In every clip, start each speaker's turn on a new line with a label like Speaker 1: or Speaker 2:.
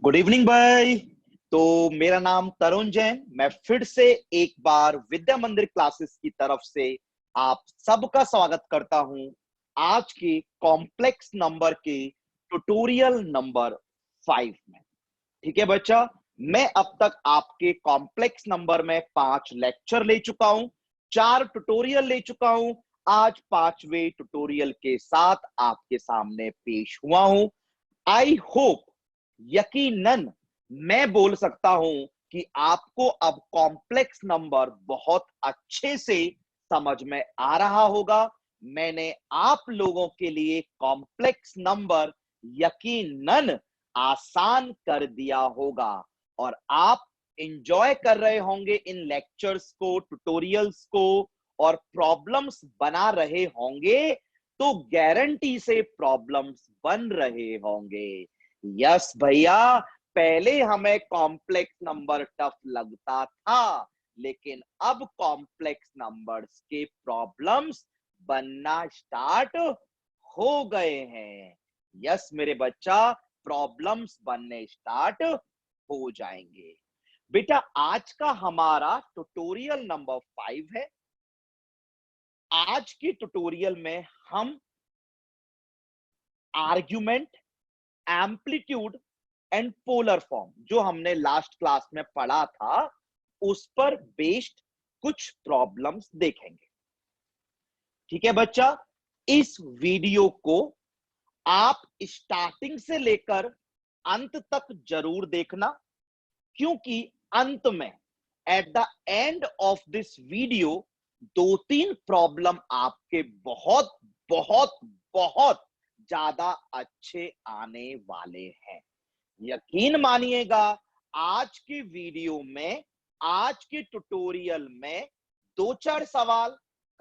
Speaker 1: Good evening भाई। तो मेरा नाम तरुण जैन, मैं फिर से एक बार विद्या मंदिर क्लासेस की तरफ से आप सबका स्वागत करता हूं आज के कॉम्प्लेक्स नंबर के ट्यूटोरियल नंबर 5 में। ठीक है बच्चा, मैं अब तक आपके कॉम्प्लेक्स नंबर में 5 लेक्चर ले चुका हूं, 4 ट्यूटोरियल ले चुका हूं। आज 5वें ट्यूटोरियल के साथ आपके सामने पेश हुआ हूं। आई होप, यकीनन मैं बोल सकता हूं कि आपको अब कॉम्प्लेक्स नंबर बहुत अच्छे से समझ में आ रहा होगा। मैंने आप लोगों के लिए कॉम्प्लेक्स नंबर यकीनन आसान कर दिया होगा और आप इंजॉय कर रहे होंगे इन लेक्चर्स को, ट्यूटोरियल्स को, और प्रॉब्लम्स बना रहे होंगे। तो गारंटी से प्रॉब्लम्स बन रहे होंगे। यस भैया, पहले हमें कॉम्प्लेक्स नंबर टफ लगता था, लेकिन अब कॉम्प्लेक्स नंबर्स के प्रॉब्लम्स बनना स्टार्ट हो गए हैं। यस मेरे बच्चा, प्रॉब्लम्स बनने स्टार्ट हो जाएंगे। बेटा, आज का हमारा ट्यूटोरियल नंबर 5 है। आज के ट्यूटोरियल में हम argument, amplitude and polar form, जो हमने लास्ट क्लास में पढ़ा था, उस पर बेस्ड कुछ प्रॉब्लम्स देखेंगे। ठीक है बच्चा, इस वीडियो को आप स्टार्टिंग से लेकर अंत तक जरूर देखना, क्योंकि अंत में, at the end of this video, 2-3 problem आपके बहुत बहुत बहुत ज्यादा अच्छे आने वाले हैं। यकीन मानिएगा, आज के वीडियो में, आज के ट्यूटोरियल में 2-4 सवाल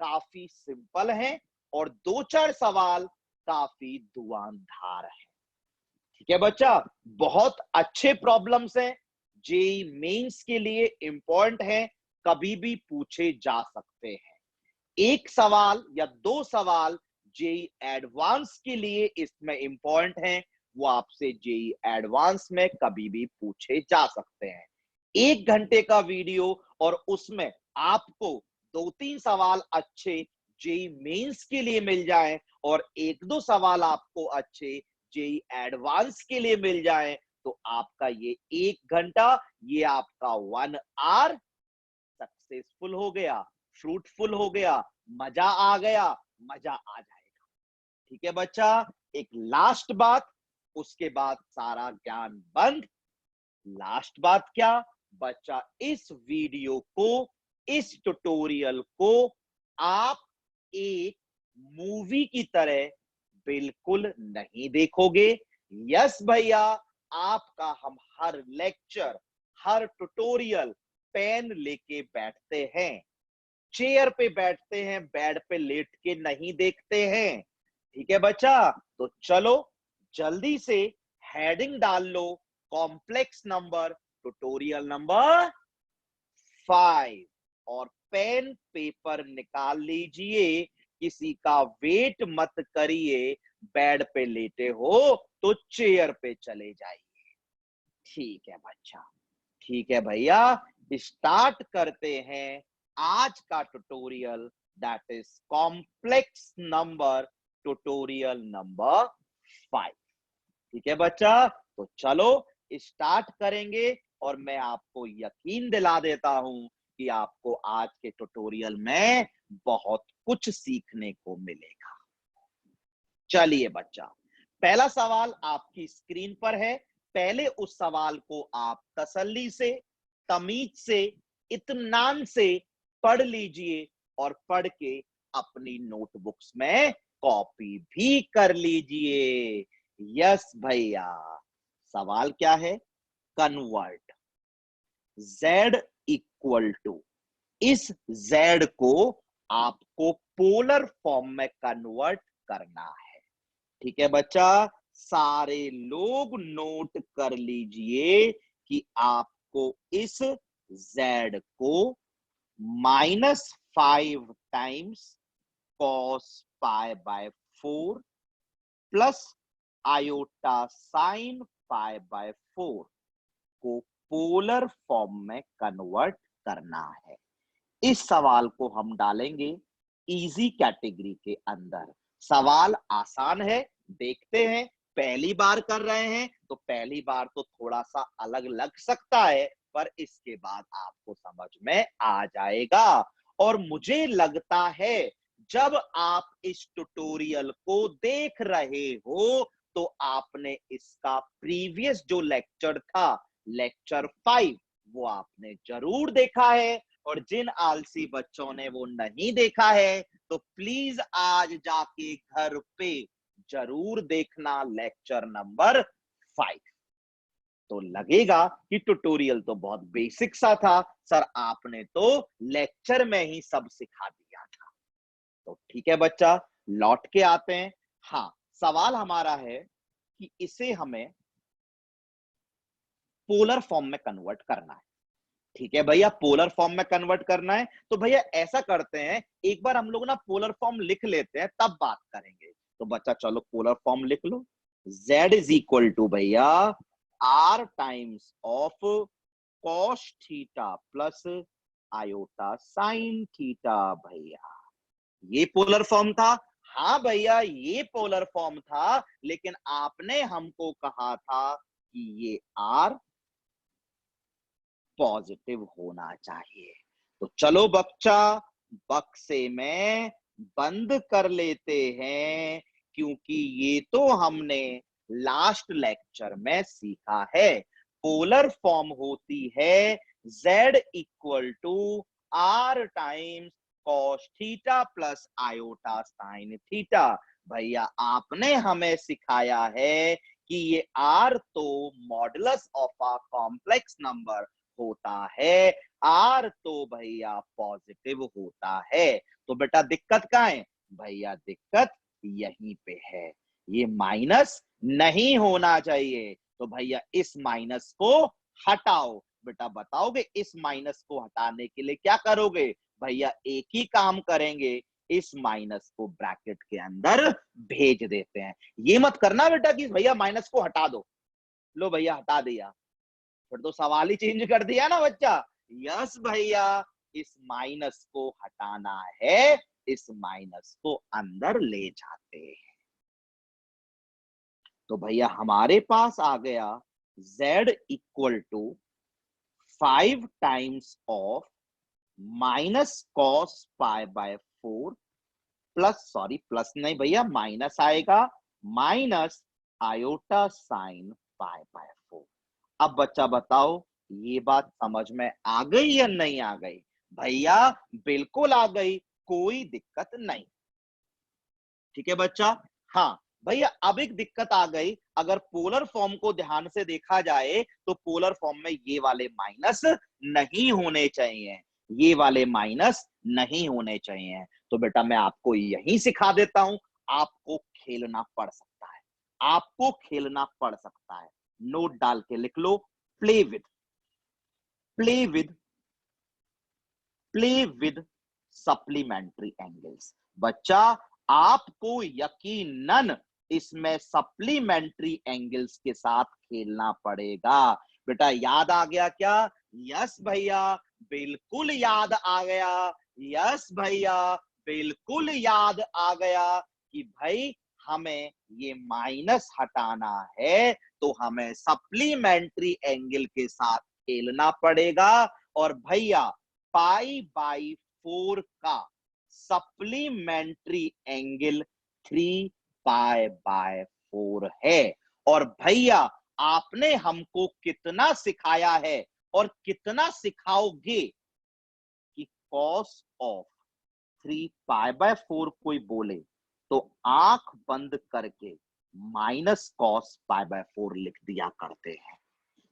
Speaker 1: काफी सिंपल हैं और 2-4 सवाल काफी धुआंधार हैं। ठीक है बच्चा, बहुत अच्छे प्रॉब्लम्स हैं, जेई मेंस के लिए इंपॉर्टेंट हैं, कभी भी पूछे जा सकते हैं। एक सवाल या 2 सवाल जेई एडवांस के लिए इसमें इंपॉर्टेंट हैं, वो आपसे जेई एडवांस में कभी भी पूछे जा सकते हैं। 1 घंटे का वीडियो और उसमें आपको 2-3 सवाल अच्छे जेई मेंस के लिए मिल जाएं और 1-2 सवाल आपको अच्छे जेई एडवांस के लिए मिल जाएं, तो आपका ये 1 घंटा, ये आपका 1 आवर सक्सेसफुल हो गया, फ्रूटफुल हो गया, मजा आ गया, मजा आ जाएगा। ठीक है बच्चा, एक लास्ट बात, उसके बाद सारा ज्ञान बंद। लास्ट बात क्या बच्चा, इस वीडियो को, इस ट्यूटोरियल को आप एक मूवी की तरह बिल्कुल नहीं देखोगे। यस भैया, आपका हम हर लेक्चर, हर ट्यूटोरियल पेन लेके बैठते हैं, चेयर पे बैठते हैं, बेड पे लेट के नहीं देखते हैं। ठीक है बच्चा, तो चलो जल्दी से हेडिंग डाल लो, कॉम्प्लेक्स नंबर ट्यूटोरियल नंबर 5, और पेन पेपर निकाल लीजिए। किसी का वेट मत करिए, बेड पे लेटे हो तो चेयर पे चले जाइए। ठीक है बच्चा, ठीक है भैया, स्टार्ट करते हैं आज का tutorial, that is complex number tutorial number 5। ठीक है बच्चा, तो चलो स्टार्ट करेंगे और मैं आपको यकीन दिला देता हूं कि आपको आज के ट्यूटोरियल में बहुत कुछ सीखने को मिलेगा। चलिए बच्चा, पहला सवाल आपकी स्क्रीन पर है। पहले उस सवाल को आप तसल्ली से, तमीज से, इत्मीनान से पढ़ लीजिए और पढ़ के अपनी नोटबुक्स में कॉपी भी कर लीजिए। यस भैया, सवाल क्या है? कन्वर्ट z इक्वल टू, इस z को आपको पोलर फॉर्म में कन्वर्ट करना है। ठीक है बच्चा, सारे लोग नोट कर लीजिए कि आपको इस z को -5 times cos pi/4 plus iota sine pi by 4 को पोलर फॉर्म में कन्वर्ट करना है। इस सवाल को हम डालेंगे इजी कैटेगरी के अंदर। सवाल आसान है, देखते हैं। पहली बार कर रहे हैं तो पहली बार तो थोड़ा सा अलग लग सकता है, पर इसके बाद आपको समझ में आ जाएगा। और मुझे लगता है जब आप इस ट्यूटोरियल को देख रहे हो तो आपने इसका प्रीवियस जो लेक्चर था, लेक्चर 5, वो आपने जरूर देखा है। और जिन आलसी बच्चों ने वो नहीं देखा है तो प्लीज आज जाके घर पे जरूर देखना लेक्चर नंबर 5। तो लगेगा कि ट्यूटोरियल तो बहुत बेसिक सा था सर, आपने तो लेक्चर में ही सब सिखा दिया था। तो ठीक है बच्चा, लौट के आते हैं। हाँ, सवाल हमारा है कि इसे हमें पोलर फॉर्म में कन्वर्ट करना है। ठीक है भैया, पोलर फॉर्म में कन्वर्ट करना है तो भैया ऐसा करते हैं, एक बार हम लोग ना पोलर फॉर्म लिख लेते हैं तब बात करेंगे। तो बच्चा चलो पोलर फॉर्म लिख लो। z इज इक्वल टू भैया r times of cos theta plus iota sine theta. भैया ये पोलर फॉर्म था। हाँ भैया ये पोलर फॉर्म था, लेकिन आपने हमको कहा था कि ये r पॉजिटिव होना चाहिए। तो चलो बच्चा, बक्से में बंद कर लेते हैं, क्योंकि ये तो हमने लास्ट लेक्चर में सीखा है। पोलर फॉर्म होती है z equal to r times cos theta plus iota sine theta. भैया आपने हमें सिखाया है कि ये r तो modulus of a complex number होता है, आर तो भैया पॉजिटिव होता है। तो बेटा दिक्कत कहाँ है? भैया दिक्कत यहीं पे है, ये माइनस नहीं होना चाहिए। तो भैया इस माइनस को हटाओ। बेटा बताओगे इस माइनस को हटाने के लिए क्या करोगे? भैया एक ही काम करेंगे, इस माइनस को ब्रैकेट के अंदर भेज देते हैं। ये मत करना बेटा कि भैया माइनस को हटा दो। लो भैया हटा दिया, फिर तो सवाल ही चेंज कर दिया ना बच्चा। यस भैया, इस माइनस को हटाना है, इस माइनस को अंदर ले जाते हैं। तो भैया हमारे पास आ गया z equal to 5 times of minus cos pi by 4 plus, sorry plus नहीं भैया माइनस आएगा, minus iota sine pi by 4। अब बच्चा बताओ ये बात समझ में आ गई या नहीं आ गई? भैया बिल्कुल आ गई, कोई दिक्कत नहीं। ठीक है बच्चा। हाँ भैया अब एक दिक्कत आ गई, अगर पोलर फॉर्म को ध्यान से देखा जाए तो पोलर फॉर्म में ये वाले माइनस नहीं होने चाहिए, ये वाले माइनस नहीं होने चाहिए। तो बेटा मैं आपको यही सिखा देता हूं, आपको खेलना पड़ सकता है, आपको खेलना पड़ सकता है। नोट डाल के लिख लो, play with, play with, play with supplementary angles. बच्चा आपको यकीनन इसमें सप्लीमेंट्री एंगल्स के साथ खेलना पड़ेगा। बेटा याद आ गया क्या? यस भैया बिल्कुल याद आ गया, यस भैया बिल्कुल याद आ गया कि भाई हमें ये माइनस हटाना है तो हमें सप्लीमेंट्री एंगल के साथ खेलना पड़ेगा। और भैया पाई बाई 4 का सप्लीमेंट्री एंगल 3 पाई बाय 4 है। और भैया आपने हमको कितना सिखाया है और कितना सिखाओगे कि कॉस ऑफ 3 पाई बाय 4 कोई बोले तो आंख बंद करके माइनस कॉस पाई बाय 4 लिख दिया करते हैं।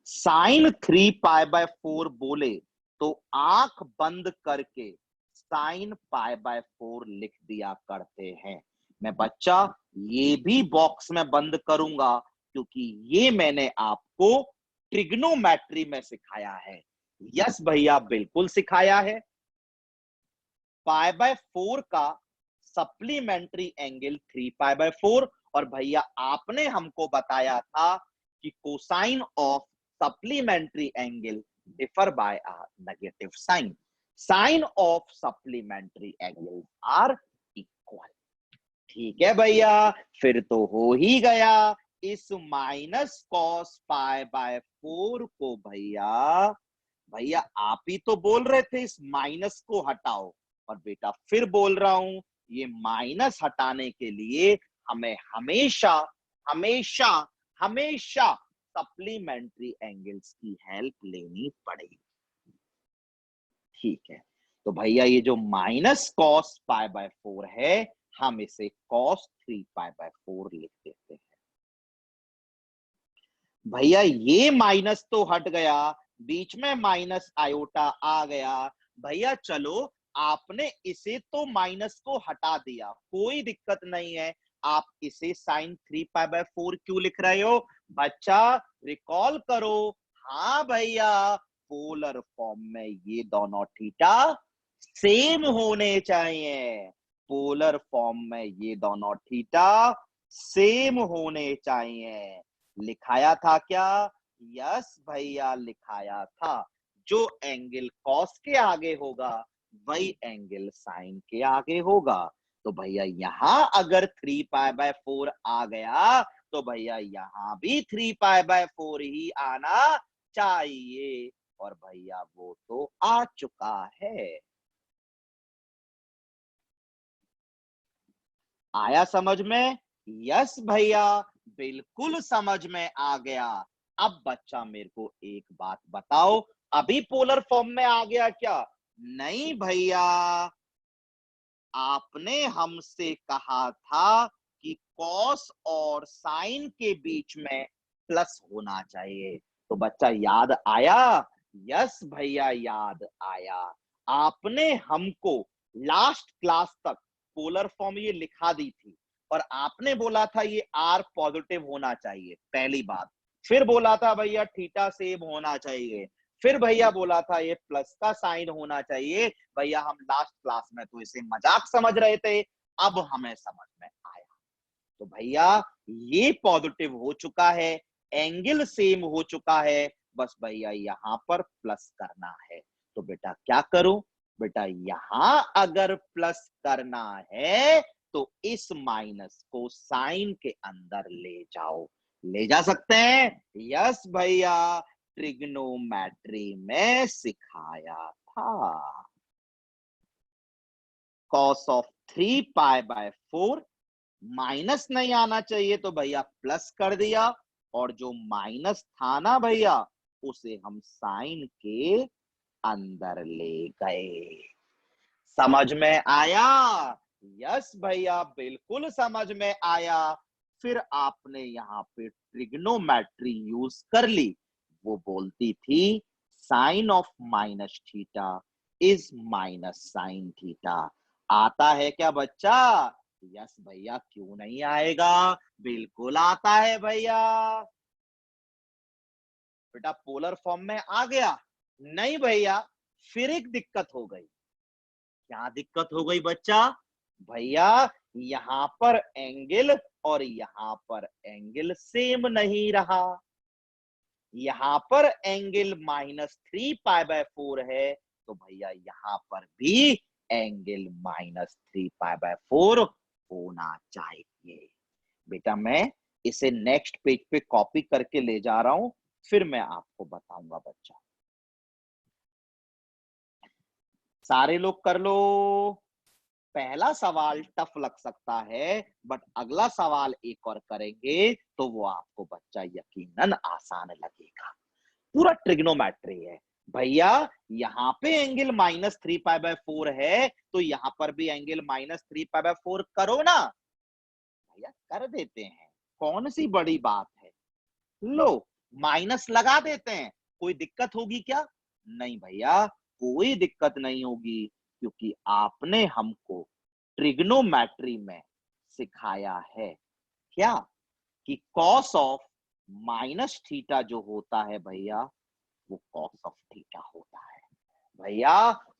Speaker 1: साइन 3 पाई बाय 4 बोले तो आंख बंद करके साइन पाई बाय 4 लिख दिया करते हैं। मैं बच्चा ये भी बॉक्स में बंद करूंगा, क्योंकि ये मैंने आपको ट्रिग्नोमेट्री में सिखाया है। यस भैया बिल्कुल सिखाया है। पाई बाय 4 का सप्लीमेंट्री एंगल 3 पाई बाय 4। और भैया आपने हमको बताया था कि cosine of supplementary angle differ by a negative sign, sine of supplementary angle are equal. ठीक है भैया, फिर तो हो ही गया। इस माइनस कॉस पाई बाय 4 को भैया, भैया आप ही तो बोल रहे थे इस माइनस को हटाओ, और बेटा फिर बोल रहा हूं ये माइनस हटाने के लिए हमें हमेशा हमेशा हमेशा सप्लीमेंट्री एंगल्स की हेल्प लेनी पड़ेगी। ठीक है, तो भैया ये जो माइनस कॉस पाई बाय 4 है, हम इसे कॉस 3 पाई बाय 4 लिख देते हैं। भैया ये माइनस तो हट गया, बीच में माइनस आयोटा आ गया। भैया चलो, आपने इसे तो माइनस को हटा दिया, कोई दिक्कत नहीं है। आप इसे साइन 3 पाई बाय 4 क्यों लिख रहे हो बच्चा? रिकॉल करो। हाँ भैया, पोलर फॉर्म में ये दोनों थीटा सेम होने चाहिए। पोलर फॉर्म में ये दोनों थीटा सेम होने चाहिए। लिखाया था क्या? यस भैया लिखाया था। जो एंगल कॉस के आगे होगा वही एंगल साइन के आगे होगा। तो भैया यहां अगर 3 पाई बाय 4 आ गया तो भैया यहां भी 3 पाई बाय 4 ही आना चाहिए, और भैया वो तो आ चुका है। आया समझ में? यस भैया, बिल्कुल समझ में आ गया। अब बच्चा मेरे को एक बात बताओ, अभी पोलर फॉर्म में आ गया क्या? नहीं भैया, आपने हमसे कहा था कि कॉस और साइन के बीच में प्लस होना चाहिए। तो बच्चा याद आया? यस भैया याद आया। आपने हमको लास्ट क्लास तक पोलर फॉर्म ये लिखा दी थी, और आपने बोला था ये आर पॉजिटिव होना चाहिए, पहली बात। फिर बोला था भैया थीटा सेम होना चाहिए। फिर भैया बोला था ये प्लस का साइन होना चाहिए। भैया हम लास्ट क्लास में तो इसे मजाक समझ रहे थे, अब हमें समझ में आया। तो भैया ये पॉजिटिव हो चुका है, एंगल सेम हो चुका है, बस भैया यहां पर प्लस करना है। तो बेटा क्या करूं? बेटा यहां अगर प्लस करना है तो इस माइनस को साइन के अंदर ले जाओ। ले जा सकते हैं? यस भैया, ट्रिग्नोमेट्री में सिखाया था। Cos of 3 pi by 4, minus नहीं आना चाहिए तो भैया प्लस कर दिया, और जो माइनस था ना भैया उसे हम साइन के अंदर ले गए। समझ में आया? यस भैया, बिल्कुल समझ में आया। फिर आपने यहाँ पे ट्रिग्नोमेट्री यूज कर ली। वो बोलती थी sine of minus theta is minus sine theta. आता है क्या बच्चा? यस भैया, क्यों नहीं आएगा, बिल्कुल आता है भैया। बेटा पोलर फॉर्म में आ गया? नहीं भैया, फिर एक दिक्कत हो गई। क्या दिक्कत हो गई बच्चा? भैया यहां पर एंगल और यहां पर एंगल सेम नहीं रहा। यहां पर एंगल -3 पाई बाय 4 है, तो भैया यहां पर भी एंगल -3 पाई बाय 4 होना चाहिए। बेटा मैं इसे नेक्स्ट पेज पे कॉपी करके ले जा रहा हूं, फिर मैं आपको बताऊंगा बच्चा। सारे लोग कर लो। पहला सवाल टफ लग सकता है, बट अगला सवाल एक और करेंगे तो वो आपको बच्चा यकीनन आसान लगेगा। पूरा ट्रिग्नोमेट्री है भैया। यहाँ पे एंगल -3 पाई बाय 4 है, तो यहां पर भी एंगल -3 पाई बाय 4 करो ना। भैया कर देते हैं, कौन सी बड़ी बात है। लो, माइनस लगा देते हैं, कोई दिक्कत होगी क्या? नहीं भैया, कोई दिक्कत नहीं होगी, क्योंकि आपने हमको ट्रिग्नोमेट्री में सिखाया है क्या कि कॉस ऑफ माइनस थीटा जो होता है भैया, वो कॉस ऑफ थीटा होता है। भैया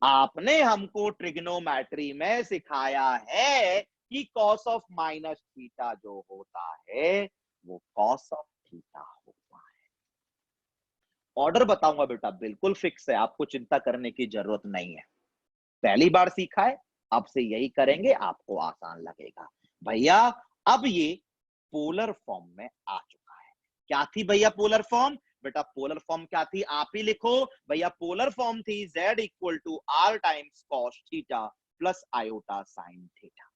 Speaker 1: आपने हमको ट्रिग्नोमेट्री में सिखाया है कि कॉस ऑफ माइनस थीटा जो होता है वो कॉस ऑफ थीटा होता ऑर्डर बताऊंगा बेटा, बिल्कुल फिक्स है, आपको चिंता करने की जरूरत नहीं है। पहली बार सीखा है, अब से यही करेंगे, आपको आसान लगेगा। भैया अब ये पोलर फॉर्म में आ चुका है। क्या थी भैया पोलर फॉर्म? बेटा पोलर फॉर्म क्या थी, आप ही लिखो भैया। पोलर फॉर्म थी z equal to r times cos theta plus iota sine theta.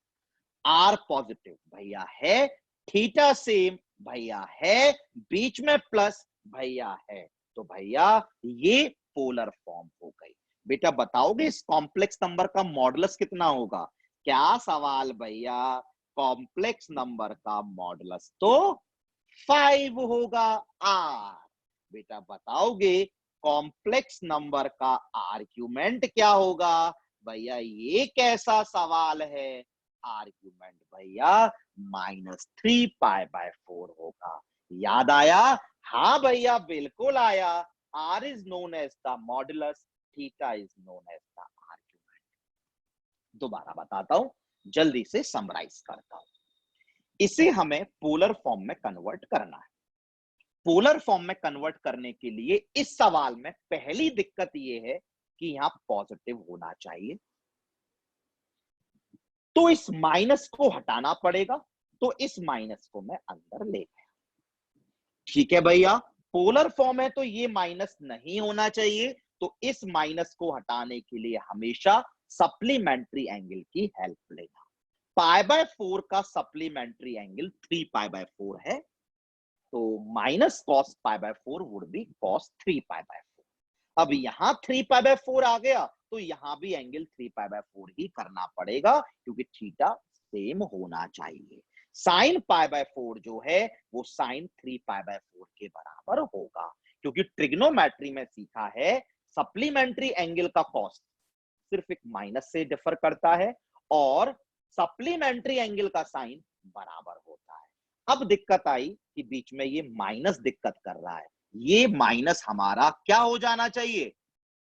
Speaker 1: R positive भैया है, थीटा सेम भैया है, बीच में प्लस भैया है। तो भैया ये पोलर फॉर्म हो गई। बेटा बताओगे इस कॉम्प्लेक्स नंबर का मॉडुलस कितना होगा? क्या सवाल भैया, कॉम्प्लेक्स नंबर का मॉडुलस तो 5 होगा। आर बेटा बताओगे कॉम्प्लेक्स नंबर का आर्ग्यूमेंट क्या होगा? भैया ये कैसा सवाल है, आर्ग्यूमेंट भैया -3π/4 होगा। याद आया? हाँ भैया बिल्कुल आया। R is known as the modulus, theta is known as the argument. दोबारा बताता हूं, जल्दी से समराइज करता हूं। इसे हमें पोलर फॉर्म में कन्वर्ट करना है। पोलर फॉर्म में कन्वर्ट करने के लिए इस सवाल में पहली दिक्कत यह है कि यहां पॉजिटिव होना चाहिए, तो इस माइनस को हटाना पड़ेगा। तो इस माइनस को मैं अंदर ले गया। ठीक है भैया, पोलर फॉर्म है तो ये माइनस नहीं होना चाहिए, तो इस माइनस को हटाने के लिए हमेशा सप्लीमेंट्री एंगल की हेल्प लेना। π/4 का सप्लीमेंट्री एंगल 3π/4 है, तो minus cos π/4 would be cos 3π/4। अब यहां 3π/4 आ गया, तो यहां भी एंगल 3π/4 ही करना पड़ेगा, क्योंकि थीटा सेम होना चाहिए। साइन π/4 जो है वो साइन 3π/4 के बराबर होगा, क्योंकि ट्रिग्नोमेट्री में सीखा है सप्लीमेंट्री एंगल का कॉस सिर्फ एक माइनस से डिफर करता है, और सप्लीमेंट्री एंगल का साइन बराबर होता है। अब दिक्कत आई कि बीच में ये माइनस दिक्कत कर रहा है। ये माइनस हमारा क्या हो जाना चाहिए,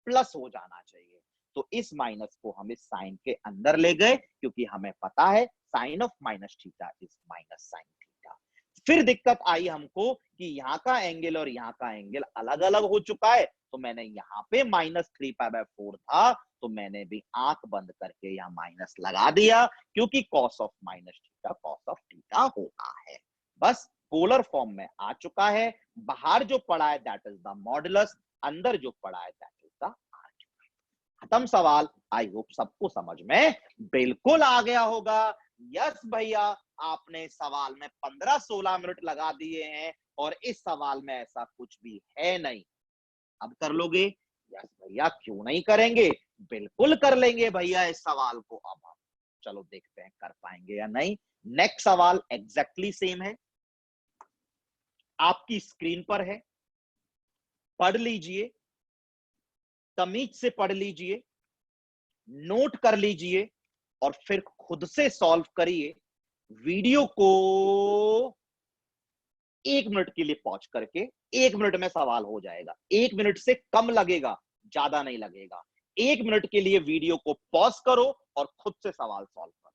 Speaker 1: प्लस हो जाना चाहिए। तो इस माइनस को हम इस साइन के अंदर ले गए, क्योंकि हमें पता है sine of minus theta is minus sine theta. फिर दिक्कत आई हमको कि यहाँ का एंगल और यहाँ का एंगल अलग अलग हो चुका है, तो मैंने यहाँ पे -3π/4 था, तो मैंने भी आंख बंद करके यहाँ माइनस लगा दिया, क्योंकि cos of minus theta cos of theta होता है। बस पोलर फॉर्म में आ चुका है। बाहर जो पड़ा है दैट इज द मॉडुलस, अंदर जो पड़ा है दैट इज द आर्ग्यूमेंट। खत्म सवाल। आई होप सबको समझ में बिल्कुल आ गया होगा। यस भैया, आपने सवाल में 15-16 मिनट लगा दिए हैं, और इस सवाल में ऐसा कुछ भी है नहीं। अब कर लोगे? यस भैया, क्यों नहीं करेंगे, बिल्कुल कर लेंगे भैया इस सवाल को। अब हम चलो देखते हैं कर पाएंगे या नहीं। नेक्स्ट सवाल एग्जैक्टली सेम है, आपकी स्क्रीन पर है, पढ़ लीजिए, तमीज से पढ़ लीजिए, नोट कर लीजिए, और फिर खुद से सॉल्व करिए। वीडियो को 1 मिनट के लिए पॉज करके, 1 मिनट में सवाल हो जाएगा। 1 मिनट से कम लगेगा, ज्यादा नहीं लगेगा। 1 मिनट के लिए वीडियो को पॉज करो और खुद से सवाल सॉल्व करो।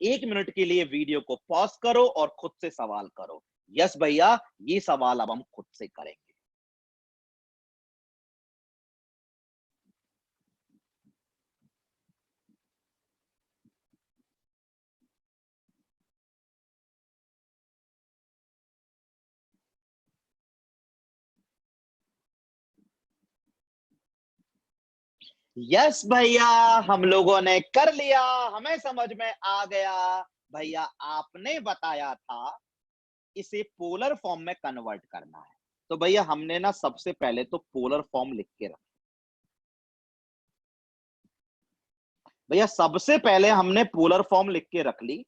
Speaker 1: 1 मिनट के लिए वीडियो को पॉज करो और खुद से सवाल करो। यस भैया, ये सवाल अब हम खुद से करेंगे। यस भैया, हम लोगों ने कर लिया, हमें समझ में आ गया। भैया आपने बताया था इसे पोलर फॉर्म में कन्वर्ट करना है, तो भैया हमने ना सबसे पहले तो पोलर फॉर्म लिख के रखा। भैया सबसे पहले हमने पोलर फॉर्म लिख के रख ली,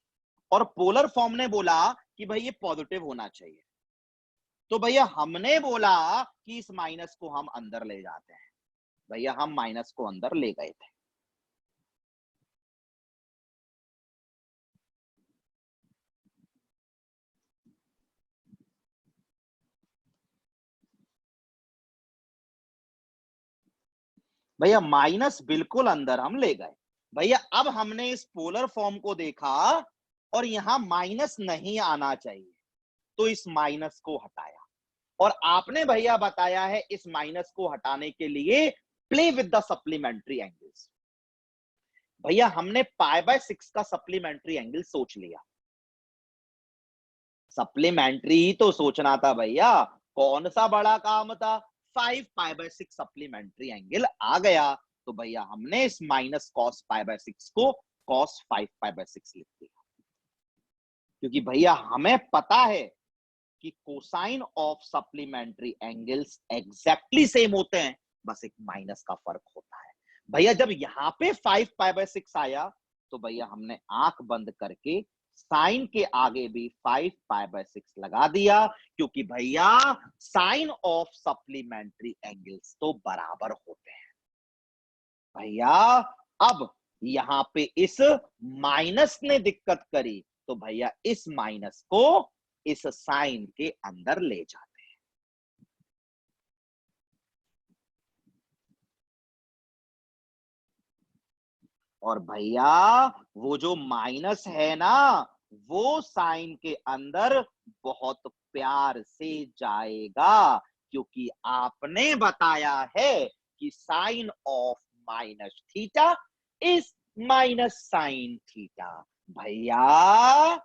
Speaker 1: और पोलर फॉर्म ने बोला कि भाई ये पॉजिटिव होना चाहिए, तो भैया हमने बोला कि इस माइनस को हम अंदर ले जाते हैं। भैया हम माइनस को अंदर ले गए थे। भैया माइनस बिल्कुल अंदर हम ले गए। भैया अब हमने इस पोलर फॉर्म को देखा और यहां माइनस नहीं आना चाहिए, तो इस माइनस को हटाया। और आपने भैया बताया है इस माइनस को हटाने के लिए play with the supplementary angles. भैया हमने पाई बाय 6 का सप्लीमेंट्री एंगल सोच लिया। सप्लीमेंट्री ही तो सोचना था भैया, कौन सा बड़ा काम था। 5 पाई बाय 6 सप्लीमेंट्री एंगल आ गया, तो भैया हमने इस माइनस कॉस पाई बाय 6 को कॉस 5 पाई बाय 6 लिख दिया। क्योंकि भैया हमें पता है कि cosine of supplementary angles exactly same होते हैं, बस एक माइनस का फर्क होता है। भैया जब यहां पे 5 पाई बाय 6 आया, तो भैया हमने आंख बंद करके साइन के आगे भी 5 पाई बाय 6 लगा दिया, क्योंकि भैया साइन ऑफ सप्लीमेंट्री एंगल्स तो बराबर होते हैं। भैया अब यहां पे इस माइनस ने दिक्कत करी, तो भैया इस माइनस को इस साइन के अंदर ले जाते हैं। और भैया वो जो माइनस है ना, वो साइन के अंदर बहुत प्यार से जाएगा, क्योंकि आपने बताया है कि sine of minus theta is minus sine theta. भैया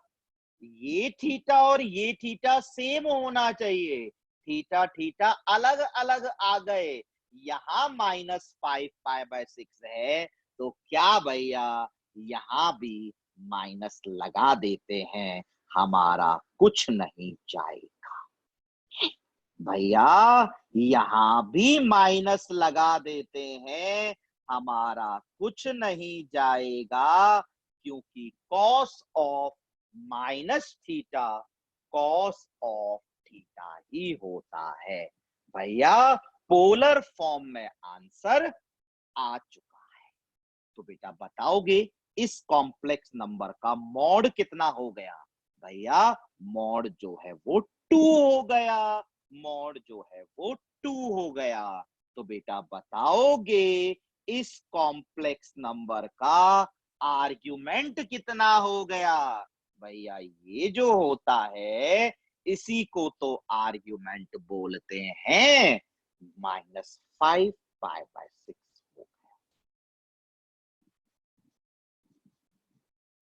Speaker 1: ये थीटा और ये थीटा सेम होना चाहिए, थीटा थीटा अलग अलग आ गए। यहां -5 पाई बाय 6 है, तो क्या भैया यहां भी माइनस लगा देते हैं, हमारा कुछ नहीं जाएगा। भैया यहां भी माइनस लगा देते हैं, हमारा कुछ नहीं जाएगा, क्योंकि cos of minus theta cos of theta ही होता है। भैया पोलर फॉर्म में आंसर आ चुका है। तो बेटा बताओगे इस कॉम्प्लेक्स नंबर का मॉड कितना हो गया। भैया मॉड जो है वो 2 हो गया, मॉड जो है वो 2 हो गया। तो बेटा बताओगे इस कॉम्प्लेक्स नंबर का आर्ग्यूमेंट कितना हो गया। भैया ये जो होता है इसी को तो आर्ग्यूमेंट बोलते हैं। -5 पाई बाय 6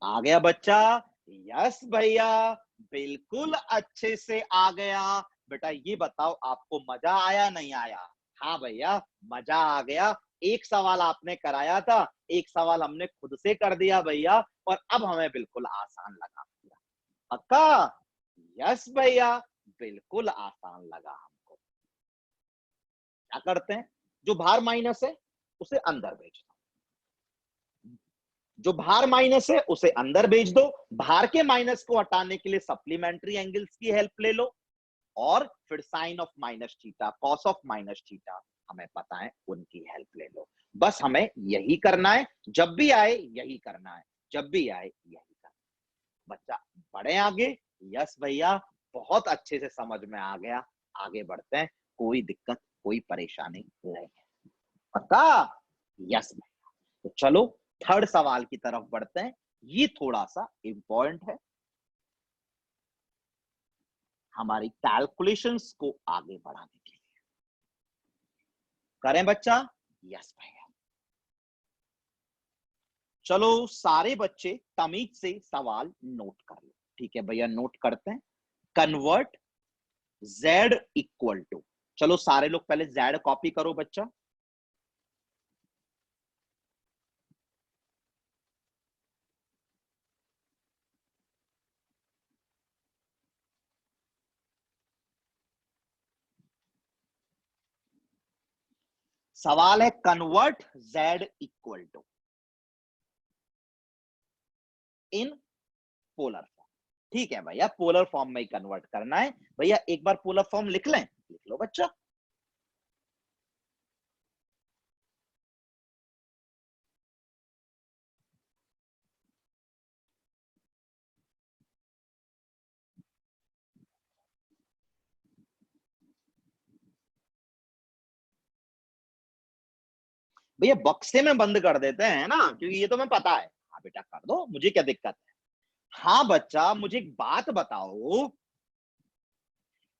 Speaker 1: आ गया बच्चा। यस भैया बिल्कुल अच्छे से आ गया। बेटा ये बताओ आपको मजा आया नहीं आया। हाँ भैया मजा आ गया। एक सवाल आपने कराया था, एक सवाल हमने खुद से कर दिया भैया, और अब हमें बिल्कुल आसान लगा। पक्का। यस भैया बिल्कुल आसान लगा हमको। क्या करते हैं, जो बाहर माइनस है उसे अंदर भेज दो, जो बाहर माइनस है उसे अंदर भेज दो। बाहर के माइनस को हटाने के लिए सप्लीमेंट्री एंगल्स की हेल्प ले लो, और फिर sine of minus theta cos of minus theta हमें पता है उनकी हेल्प ले लो। बस हमें यही करना है, जब भी आए यही करना है, जब भी आए यही करना है। बच्चा बढ़े आगे। यस भैया बहुत अच्छे से समझ में आ गया। आगे बढ़ते हैं, कोई दिक्कत कोई परेशानी नहीं है। पक्का। यस भैया। तो चलो थर्ड सवाल की तरफ बढ़ते हैं। ये थोड़ा सा इंपॉर्टेंट है हमारी कैलकुलेशंस को आगे बढ़ाने के लिए। करें बच्चा। यस भैया। चलो सारे बच्चे तमीज से सवाल नोट कर लो। ठीक है भैया नोट करते हैं। कन्वर्ट z इक्वल टू, चलो सारे लोग पहले z कॉपी करो बच्चा। सवाल है convert z equal to in polar form. ठीक है भैया पोलर फॉर्म में ही कन्वर्ट करना है। भैया एक बार पोलर फॉर्म लिख लें, लिख लो बच्चा। भैया बक्से में बंद कर देते हैं ना, क्योंकि ये तो मैं पता है। हाँ बेटा कर दो, मुझे क्या दिक्कत है। हाँ बच्चा मुझे एक बात बताओ,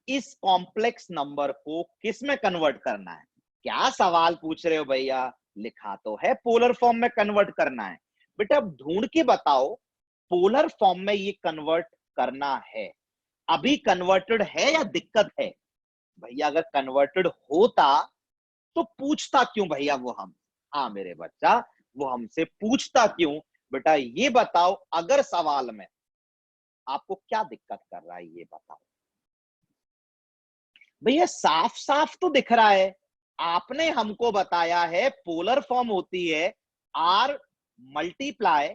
Speaker 1: इस कॉम्प्लेक्स नंबर को किस में कन्वर्ट करना है? क्या सवाल पूछ रहे हो भैया, लिखा तो है पोलर फॉर्म में कन्वर्ट करना है। बेटा अब ढूंढ के बताओ, पोलर फॉर्म में ये कन्वर्ट करना है, अभी कन्वर्टेड है या दिक्कत है? भैया अगर कन्वर्टेड होता तो पूछता क्यों भैया वो हम? हाँ मेरे बच्चा, वो हमसे पूछता क्यों? बेटा ये बताओ, अगर सवाल में आपको क्या दिक्कत कर रहा है ये बताओ। भैया साफ साफ तो दिख रहा है, आपने हमको बताया है पोलर फॉर्म होती है r multiply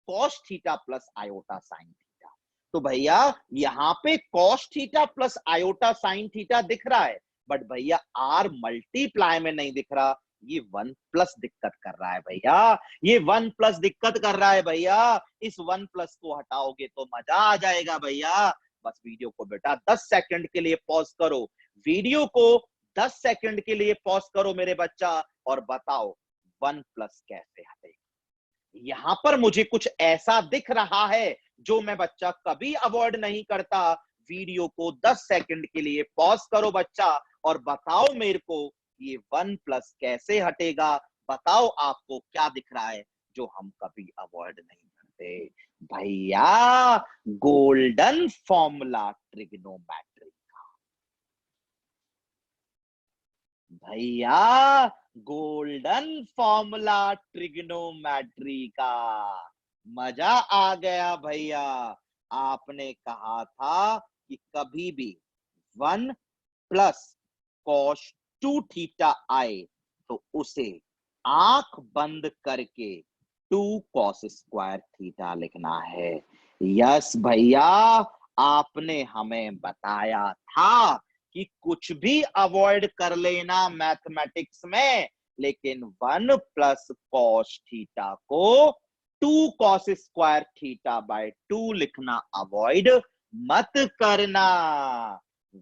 Speaker 1: cos theta plus iota sine theta. तो भैया यहां पे cos theta plus iota sine theta दिख रहा है, बट भैया आर मल्टीप्लाई में नहीं दिख रहा। ये वन प्लस दिक्कत कर रहा है भैया, ये वन प्लस दिक्कत कर रहा है भैया। इस वन प्लस को हटाओगे तो मजा आ जाएगा भैया। बस वीडियो को बेटा 10 सेकंड के लिए पॉज करो, वीडियो को 10 सेकंड के लिए पॉज करो मेरे बच्चा, और बताओ वन प्लस कैसे हटेगा। यहां पर मुझे कुछ ऐसा दिख रहा है जो मैं बच्चा कभी अवॉइड नहीं करता। वीडियो को 10 सेकंड के लिए पॉज करो बच्चा, और बताओ मेरे को ये वन प्लस कैसे हटेगा। बताओ आपको क्या दिख रहा है जो हम कभी अवॉइड नहीं करते? भैया गोल्डन फॉर्मूला ट्रिग्नोमेट्री। भैया गोल्डन फॉर्मूला ट्रिग्नोमेट्री का। मजा आ गया भैया। आपने कहा था कि कभी भी one plus cos two theta आए तो उसे आंख बंद करके टू कॉस स्क्वायर थीटा लिखना है। यस भैया, आपने हमें बताया था कि कुछ भी अवॉइड कर लेना मैथमेटिक्स में, लेकिन वन प्लस कॉस थीटा को two cos square theta by two लिखना अवॉइड मत करना।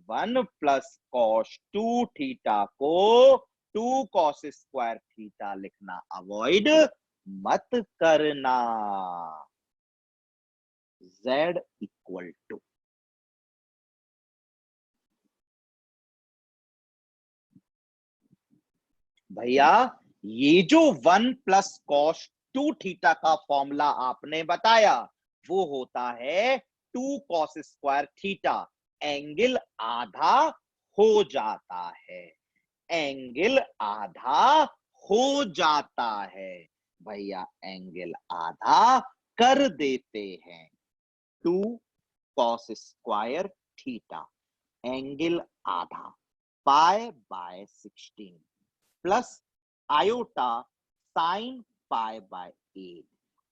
Speaker 1: One plus cos two theta को टू कॉस स्क्वायर थीटा लिखना अवॉइड मत करना। z इक्वल टू, भैया ये जो one plus cos two theta का फॉर्मूला आपने बताया वो होता है two cos square theta. Angle आधा हो जाता है, एंगल आधा हो जाता है। भैया एंगल आधा कर देते हैं, two cos square theta angle आधा pi by 16 plus iota sine pi by 8।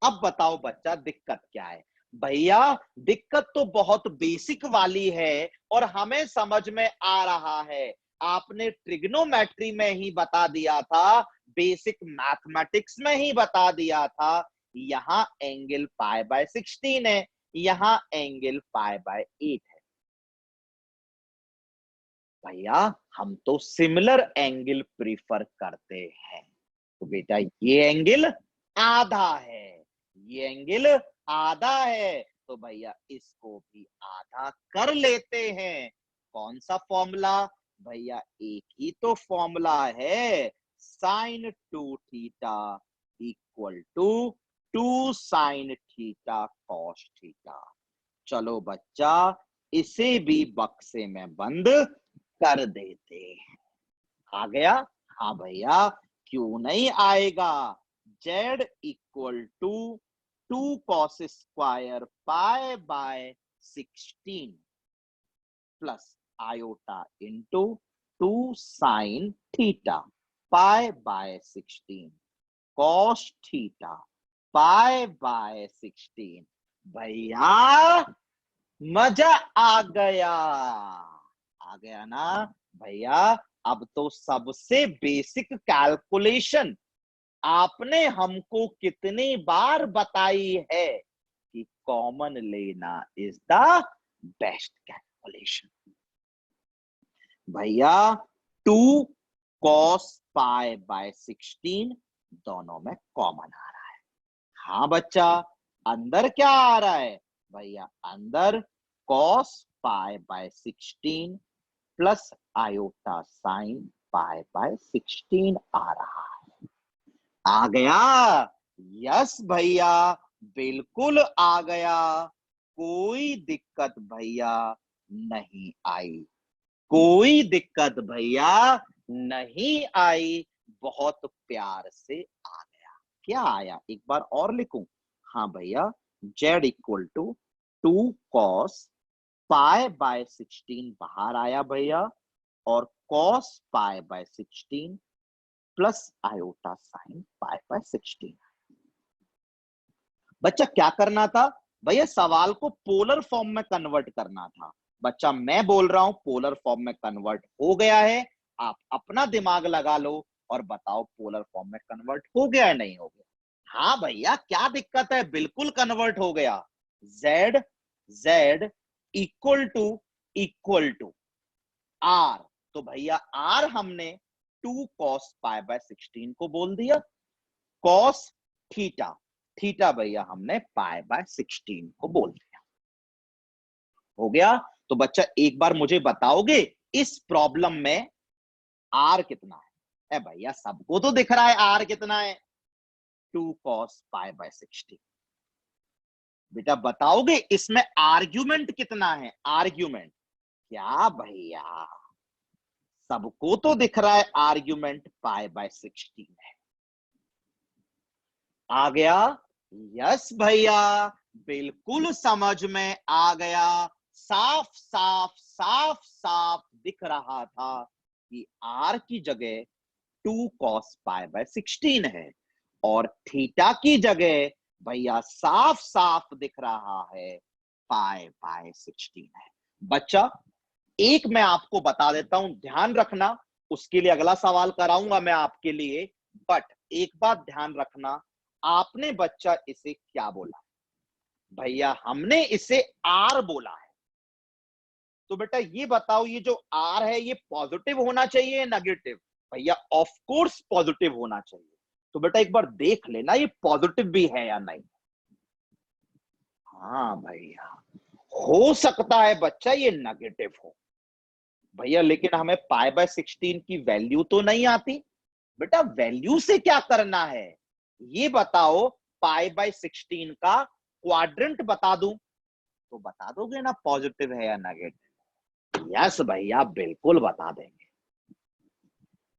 Speaker 1: अब बताओ बच्चा दिक्कत क्या है? भैया दिक्कत तो बहुत बेसिक वाली है और हमें समझ में आ रहा है। आपने ट्रिग्नोमेट्री में ही बता दिया था, बेसिक मैथमेटिक्स में ही बता दिया था। यहां एंगल पाई बाय 16 है, यहां एंगल पाई बाय 8 है। भैया हम तो सिमिलर एंगल प्रीफर करते हैं। तो बेटा ये एंगल आधा है, ये एंगल आधा है, तो भैया इसको भी आधा कर लेते हैं। कौन सा फॉर्मूला? भैया एक ही तो फॉर्मूला है, sine two theta equal to two sine theta cos theta. चलो बच्चा इसे भी बक्से में बंद कर देते हैं। आ गया? हाँ भैया, क्यों नहीं आएगा। z equal to two cos square pi by 16 plus iota into two sine theta pi by 16 cos theta pi by 16। भैया मजा आ गया, आ गया ना भैया। अब तो सबसे बेसिक कैलकुलेशन आपने हमको कितनी बार बताई है कि कॉमन लेना इज द बेस्ट कैलकुलेशन। भैया टू कॉस पाई बाय 16 दोनों में कॉमन आ रहा है। हाँ बच्चा, अंदर क्या आ रहा है भैया? अंदर cos pi by 16 plus iota sine pi by 16 आ रहा है। आ गया? यस भैया, बिल्कुल आ गया, कोई दिक्कत भैया नहीं आई, कोई दिक्कत भैया नहीं आई, बहुत प्यार से आ गया। क्या आया एक बार और लिखूं? हाँ भैया, z equal to 2 cos pi by 16 बाहर आया भैया, और cos pi by 16 plus iota sine pi by 16। बच्चा क्या करना था भैया? सवाल को पोलर फॉर्म में कन्वर्ट करना था। बच्चा मैं बोल रहा हूं पोलर फॉर्म में कन्वर्ट हो गया है, आप अपना दिमाग लगा लो और बताओ पोलर फॉर्म में कन्वर्ट हो गया है नहीं हो गया? हाँ भैया, क्या दिक्कत है? बिल्कुल कन्वर्ट हो गया। z z equal to r, तो भैया r हमने 2 cos पाई बाय 16 को बोल दिया, cos थीटा, थीटा भैया हमने पाई बाय 16 को बोल दिया। हो गया? तो बच्चा एक बार मुझे बताओगे इस प्रॉब्लम में आर कितना है? ए भैया सबको तो दिख रहा है आर कितना है, 2 cos पाई बाय 16। बेटा बताओगे इसमें आर्ग्यूमेंट कितना है? आर्ग्यूमेंट क्या भैया? सबको तो दिख रहा है आर्ग्यूमेंट पाई बाय 16 है। आ गया? यस भैया, बिल्कुल समझ में आ गया। साफ साफ साफ साफ दिख रहा था कि आर की जगह 2 cos पाई बाय 16 है, और थीटा की जगह भैया साफ साफ दिख रहा है पाई बाय 16 है। बच्चा एक मैं आपको बता देता हूं, ध्यान रखना, उसके लिए अगला सवाल कराऊंगा मैं आपके लिए, बट एक बात ध्यान रखना, आपने बच्चा इसे क्या बोला? भैया हमने इसे आर बोला है। तो बेटा ये बताओ, ये जो आर है ये पॉजिटिव होना चाहिए या नेगेटिव? भैया ऑफ कोर्स पॉजिटिव होना चाहिए। तो बेटा एक बार देख लेना ये पॉजिटिव भी है या नहीं। हाँ भैया, हो सकता है बच्चा ये नेगेटिव हो भैया, लेकिन हमें पाई बाय 16 की वैल्यू तो नहीं आती। बेटा वैल्यू से क्या करना है ये बताओ? पाई बाय 16 का क्वाड्रेंट बता दूं तो बता दोगे ना पॉजिटिव है या नेगेटिव? यस भैया, बिल्कुल बता देंगे।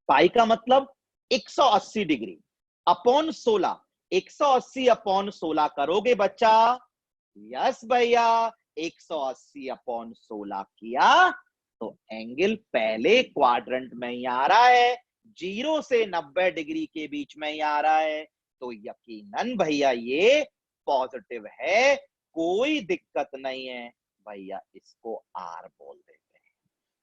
Speaker 1: पाई का मतलब 180 डिग्री अपॉन 16, 180 अपॉन 16 करोगे बच्चा? यस भैया, 180 अपॉन 16 किया तो एंगल पहले क्वाड्रेंट में ही आ रहा है, 0 से 90 डिग्री के बीच में ही आ रहा है, तो यकीनन भैया ये पॉजिटिव है, कोई दिक्कत नहीं है भैया, इसको आर बोल देते हैं।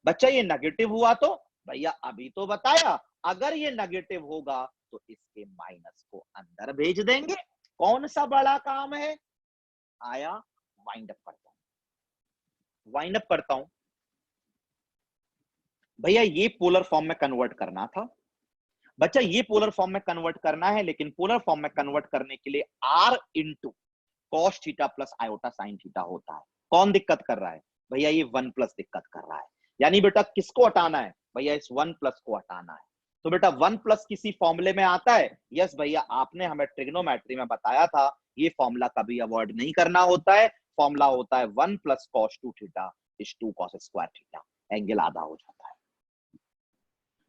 Speaker 1: बच्चा ये नेगेटिव हुआ तो? भैया अभी तो बताया, अगर ये नेगेटिव होगा तो इसके माइनस को अंदर भेज देंगे, कौन सा बड़ा काम है? आया, वाइंड अप करता हूं, वाइंड अप करता हूं। भैया ये पोलर फॉर्म में कन्वर्ट करना था। बच्चा ये पोलर फॉर्म में कन्वर्ट करना है, लेकिन पोलर फॉर्म में कन्वर्ट करने के लिए r into cos theta plus iota sine theta होता है। कौन दिक्कत कर रहा है? भैया ये 1 प्लस दिक्कत कर रहा है। यानी बेटा किसको हटाना है? भैया इस 1 प्लस को हटाना है। तो बेटा 1 प्लस किसी फॉर्मूले में आता है? यस भैया, आपने हमें ट्रिग्नोमेट्री में बताया था ये फॉर्मूला कभी अवॉइड नहीं करना होता है। फॉर्मूला होता है 1 plus cos 2 theta is 2 cos square theta, angle आधा हो जाता है।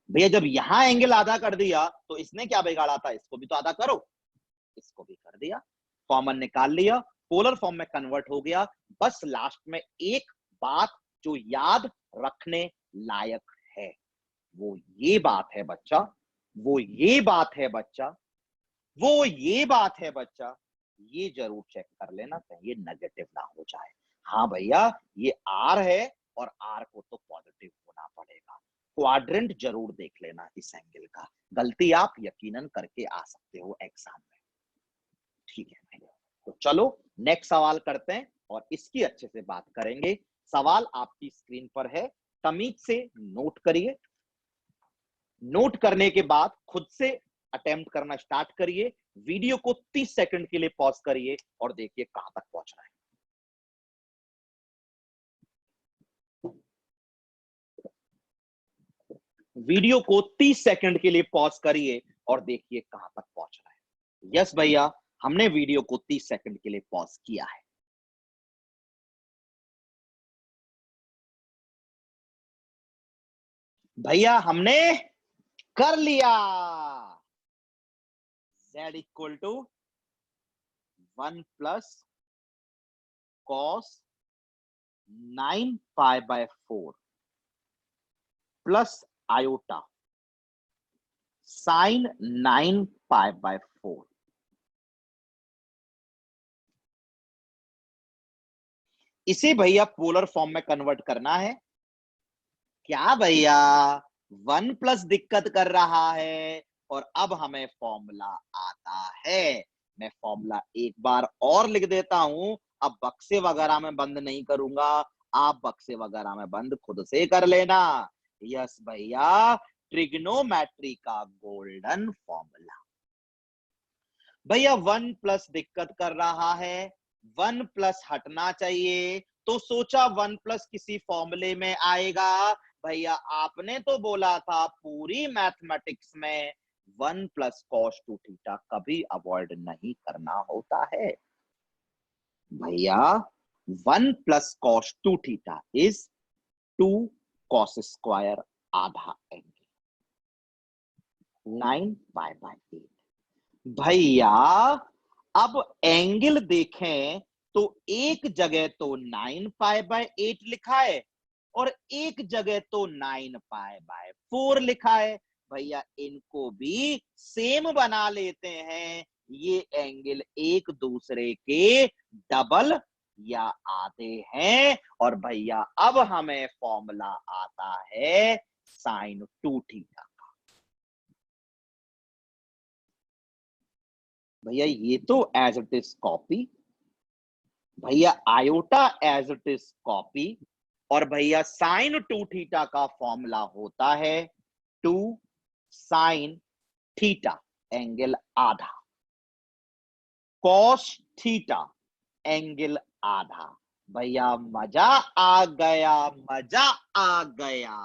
Speaker 1: भैया जब यहां एंगल आधा कर दिया तो इसने क्या बिगाड़ा था? इसको भी तो आधा करो, इसको भी कर दिया, कॉमन निकाल लिया, पोलर फॉर्म में कन्वर्ट हो गया। बस लास्ट में एक बात जो याद रखने लायक है वो ये बात है बच्चा, वो ये बात है बच्चा, वो ये बात है बच्चा, ये जरूर चेक कर लेना कहीं ये नेगेटिव ना हो जाए। हाँ भैया ये आर है और आर को तो पॉजिटिव होना पड़ेगा। क्वाड्रेंट जरूर देख लेना इस एंगल का, गलती आप यकीनन करके आ सकते हो एग्जाम में। ठीक है भैया, तो चलो नेक्स्ट सवाल करते हैं और इसकी अच्छे से बात करेंगे। सवाल आपकी स्क्रीन पर है, तमीज से नोट करिए, नोट करने के बाद खुद से अटेम्प्ट करना स्टार्ट करिए। वीडियो को 30 सेकंड के लिए पॉज करिए और देखिए कहां तक पहुंच रहा है। वीडियो को 30 सेकंड के लिए पॉज करिए और देखिए कहां तक पहुंच रहा है। यस भैया, हमने वीडियो को 30 सेकंड के लिए पॉज किया है। भैया हमने कर लिया। z equal to 1 plus cos 9 pi by 4 plus iota sine 9 pi by 4। इसे भैया पोलर फॉर्म में कन्वर्ट करना है। क्या भैया 1 प्लस दिक्कत कर रहा है और अब हमें फॉर्मूला आता है। मैं फॉर्मूला एक बार और लिख देता हूं। अब बक्से वगैरह में बंद नहीं करूंगा, आप बक्से वगैरह में बंद खुद से कर लेना। यस भैया, ट्रिग्नोमेट्री का गोल्डन फॉर्मूला। भैया 1 प्लस दिक्कत कर रहा है, 1 प्लस हटना चाहिए, तो सोचा 1 प्लस किसी फॉर्मूले में आएगा। भैया आपने तो बोला था पूरी मैथमेटिक्स में 1 प्लस कॉस 2 थीटा कभी अवॉइड नहीं करना होता है। भैया 1 plus cos 2 theta is 2 cos square आधा एंगल 9 पाई बाय 8। भैया अब एंगल देखें तो एक जगह तो 9 पाई बाय 8 लिखा है और एक जगह तो 9 पाई बाय 4 लिखा है। भैया इनको भी सेम बना लेते हैं। ये एंगल एक दूसरे के डबल या आधे हैं और भैया अब हमें फॉर्मूला आता है साइन 2 थीटा। भैया ये तो एज इट इज कॉपी, भैया iota as it is copy, और भैया साइन 2 थीटा का फॉर्मूला होता है 2 साइन थीटा एंगल आधा कॉस थीटा एंगल आधा। भैया मजा आ गया, मजा आ गया।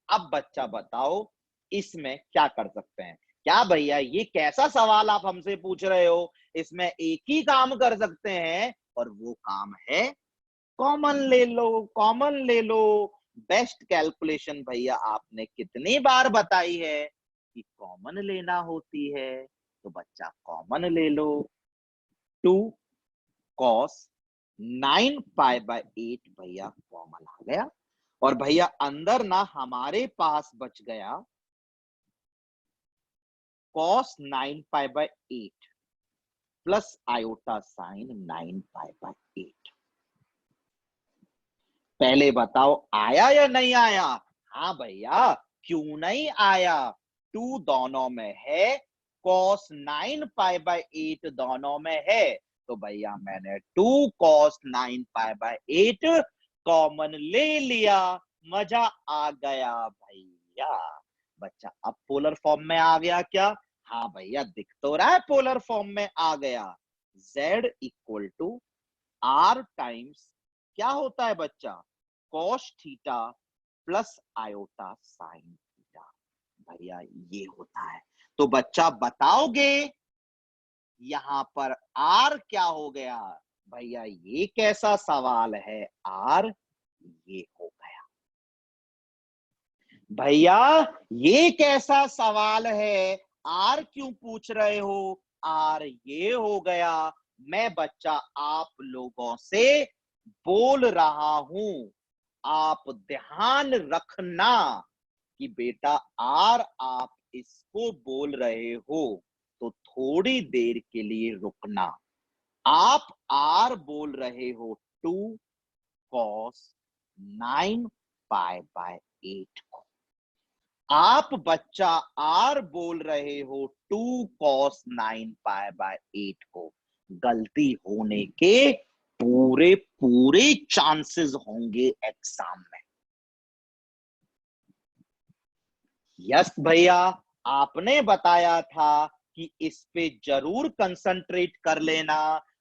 Speaker 1: अब बच्चा बताओ इसमें क्या कर सकते हैं। क्या भैया ये कैसा सवाल आप हमसे पूछ रहे हो। इसमें एक ही काम कर सकते हैं और वो काम है कॉमन ले लो, कॉमन ले लो। बेस्ट कैलकुलेशन भैया आपने कितनी बार बताई है कि कॉमन लेना होती है, तो बच्चा कॉमन ले लो। 2 कॉस 9 पाई बाय 8 भैया कॉमन आ गया और भैया अंदर ना हमारे पास बच गया cos 9 pi by 8 plus iota sine 9 pi by 8। पहले बताओ आया या नहीं आया। हाँ भैया क्यों नहीं आया, 2 दोनों में है, कॉस 9 पाई बाय 8 दोनों में है, तो भैया मैंने 2 कॉस 9 पाई बाय 8 कॉमन ले लिया। मजा आ गया भैया। बच्चा अब पोलर फॉर्म में आ गया क्या। हाँ भैया दिख तो रहा है पोलर फॉर्म में आ गया। z equal to r times क्या होता है बच्चा, cos theta plus iota sine theta. भैया ये होता है। तो बच्चा बताओगे यहां पर r क्या हो गया। भैया ये कैसा सवाल है, r ये हो गया। भैया ये कैसा सवाल है, r क्यों पूछ रहे हो, r ये हो गया। मैं बच्चा आप लोगों से बोल रहा हूं, आप ध्यान रखना कि बेटा आर आप इसको बोल रहे हो तो थोड़ी देर के लिए रुकना। आप आर बोल रहे हो 2 कॉस 9 पाई बाय 8 को, आप बच्चा आर बोल रहे हो 2 कॉस 9 पाई बाय 8 को। गलती होने के पूरे पूरे चांसेस होंगे एग्जाम में। यस भैया आपने बताया था कि इस पे जरूर कंसंट्रेट कर लेना,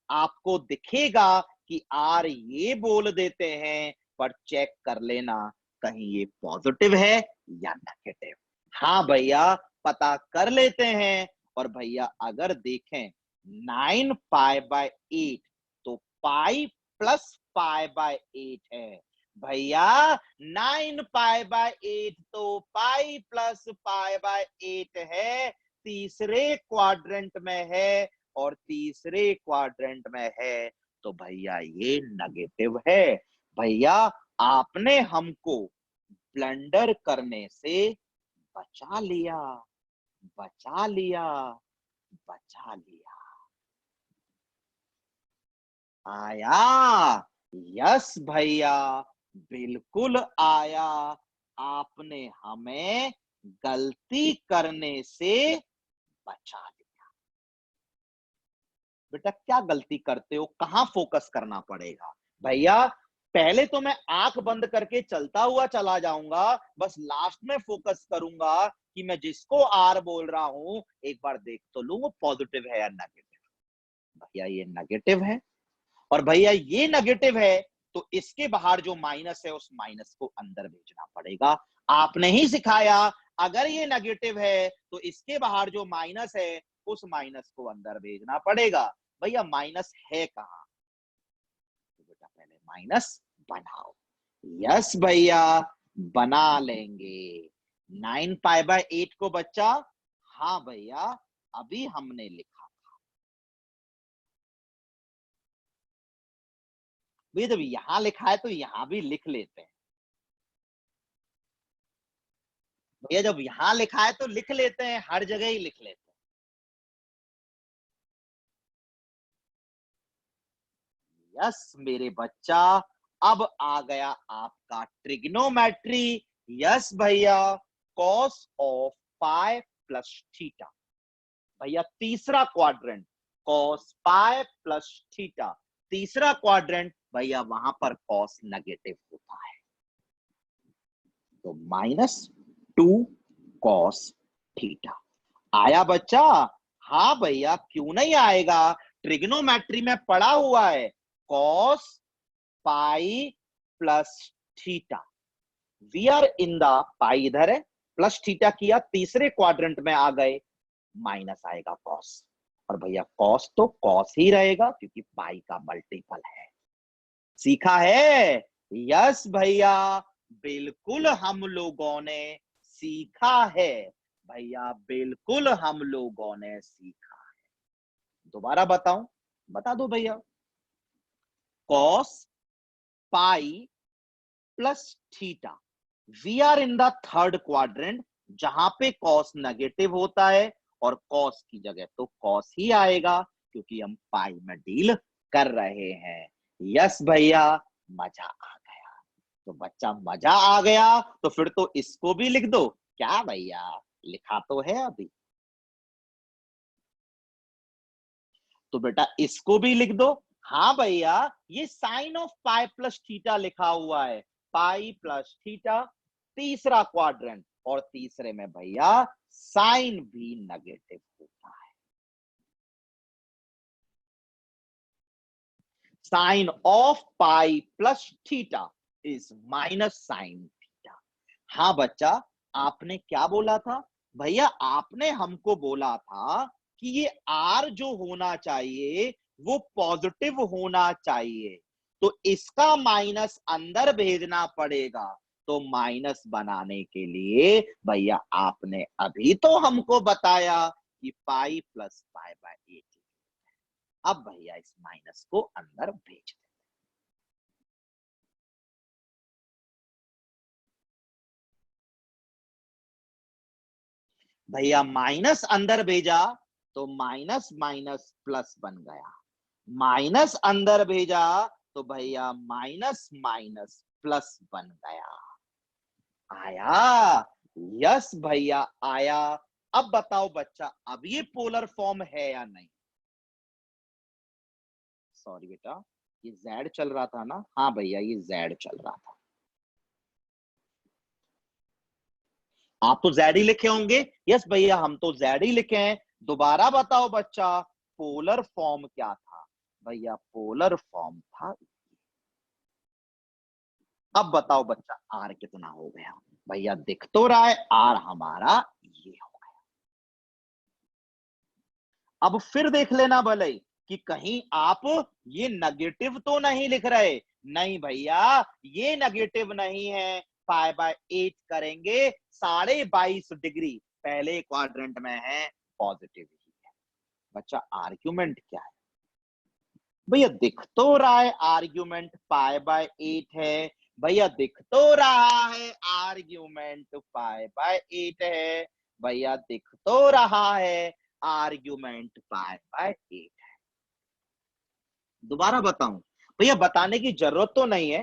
Speaker 1: आपको दिखेगा कि आर ये बोल देते हैं, पर चेक कर लेना कहीं ये पॉजिटिव है या नेगेटिव। हाँ भैया, पता कर लेते हैं। और भैया अगर देखें 9 पाई/8, तो पाई प्लस पाई/8 है भैया। 9 पाई/8 तो पाई प्लस पाई/8 है, तीसरे क्वाड्रेंट में है, और तीसरे क्वाड्रेंट में है तो भैया ये नेगेटिव है। भैया आपने हमको ब्लंडर करने से बचा लिया, बचा लिया, बचा लिया। आया, यस भैया, बिल्कुल आया। आपने हमें गलती करने से बचा लिया। बेटा क्या गलती करते हो, कहां फोकस करना पड़ेगा भैया? पहले तो मैं आंख बंद करके चलता हुआ चला जाऊंगा, बस लास्ट में फोकस करूंगा कि मैं जिसको आर बोल रहा हूं एक बार देख तो लूं वो पॉजिटिव है या नेगेटिव। भैया ये नेगेटिव है, और भैया ये नेगेटिव है, तो इसके बाहर जो माइनस है उस माइनस को अंदर भेजना पड़ेगा। आपने ही सिखाया, अगर ये नेगेटिव है तो इसके बाहर जो माइनस है उस माइनस को अंदर भेजना पड़ेगा। भैया माइनस है कहां? तो बेटा पहले माइनस बनाओ। यस भैया, बना लेंगे। 9 पाई/8 को बच्चा, हाँ भैया अभी हमने लिखा। भैया जब यहां लिखा है तो यहां भी लिख लेते हैं। भैया जब यहां लिखा है तो लिख लेते हैं, हर जगह ही लिख लेते हैं। यस मेरे बच्चा, अब आ गया आपका ट्रिग्नोमेट्री। यस भैया, cos of pi plus theta. भैया तीसरा quadrant, cos pi plus theta. तीसरा क्वाड्रेंट भैया वहां पर कॉस नेगेटिव होता है, तो -2 कॉस थीटा। आया बच्चा? हाँ भैया, क्यों नहीं आएगा, ट्रिग्नोमेट्री में पढ़ा हुआ है cos pi plus theta. We are in the, pi इधर है, प्लस थीटा किया, तीसरे क्वाड्रेंट में आ गए, माइनस आएगा कॉस। और भैया कॉस तो कॉस ही रहेगा क्योंकि पाई का मल्टीपल है। सीखा है? यस भैया, बिल्कुल हम लोगों ने सीखा है। भैया बिल्कुल हम लोगों ने सीखा। दोबारा बताऊं? बता दो भैया। Cos pi plus theta, we are in the third quadrant, जहां पे कॉस नेगेटिव होता है, और कॉस की जगह तो कॉस ही आएगा क्योंकि हम पाई में डील कर रहे हैं। यस भैया, मजा आ गया। तो बच्चा मजा आ गया तो फिर तो इसको भी लिख दो। क्या भैया, लिखा तो है अभी। तो बेटा इसको भी लिख दो। हाँ भैया, ये sine of pi plus theta लिखा हुआ है, पाई प्लस थीटा, तीसरा क्वाड्रेंट, और तीसरे में भैया साइन भी नेगेटिव होता है। Sine of pi plus theta is minus sine theta. हाँ बच्चा, आपने क्या बोला था? भैया आपने हमको बोला था कि ये आर जो होना चाहिए वो पॉजिटिव होना चाहिए, तो इसका माइनस अंदर भेजना पड़ेगा। तो माइनस बनाने के लिए भैया आपने अभी तो हमको बताया कि पाई प्लस पाई/8। अब भैया इस माइनस को अंदर भेज दे। भैया माइनस अंदर भेजा तो माइनस माइनस प्लस बन गया, माइनस अंदर भेजा तो भैया माइनस माइनस प्लस बन गया। आया? यस भैया आया। अब बताओ बच्चा, अब ये पोलर फॉर्म है या नहीं? सॉरी बेटा, ये जेड चल रहा था ना? हाँ भैया ये जेड चल रहा था। आप तो जेड ही लिखे होंगे। यस भैया, हम तो जेड ही लिखे हैं। दोबारा बताओ बच्चा, पोलर फॉर्म क्या था? भैया पोलर फॉर्म था। अब बताओ बच्चा, आर कितना हो गया? भैया दिख तो रहा है आर हमारा ये हो गया। अब फिर देख लेना भले कि कहीं आप ये नेगेटिव तो नहीं लिख रहे। नहीं भैया, ये नेगेटिव नहीं है। पाई बाय 8 करेंगे 22.5 डिग्री, पहले क्वाड्रेंट में है, पॉजिटिव ही है। बच्चा आर्ग्यूमेंट क्या है? भैया दिख तो रहा है आर्ग्यूमेंट पाई बाय 8 है। भैया दिख तो रहा है आर्ग्यूमेंट पाई बाय 8 है। भैया दिख तो रहा है आर्ग्यूमेंट पाई बाय 8। दोबारा बताऊं? भैया बताने की जरूरत तो नहीं है,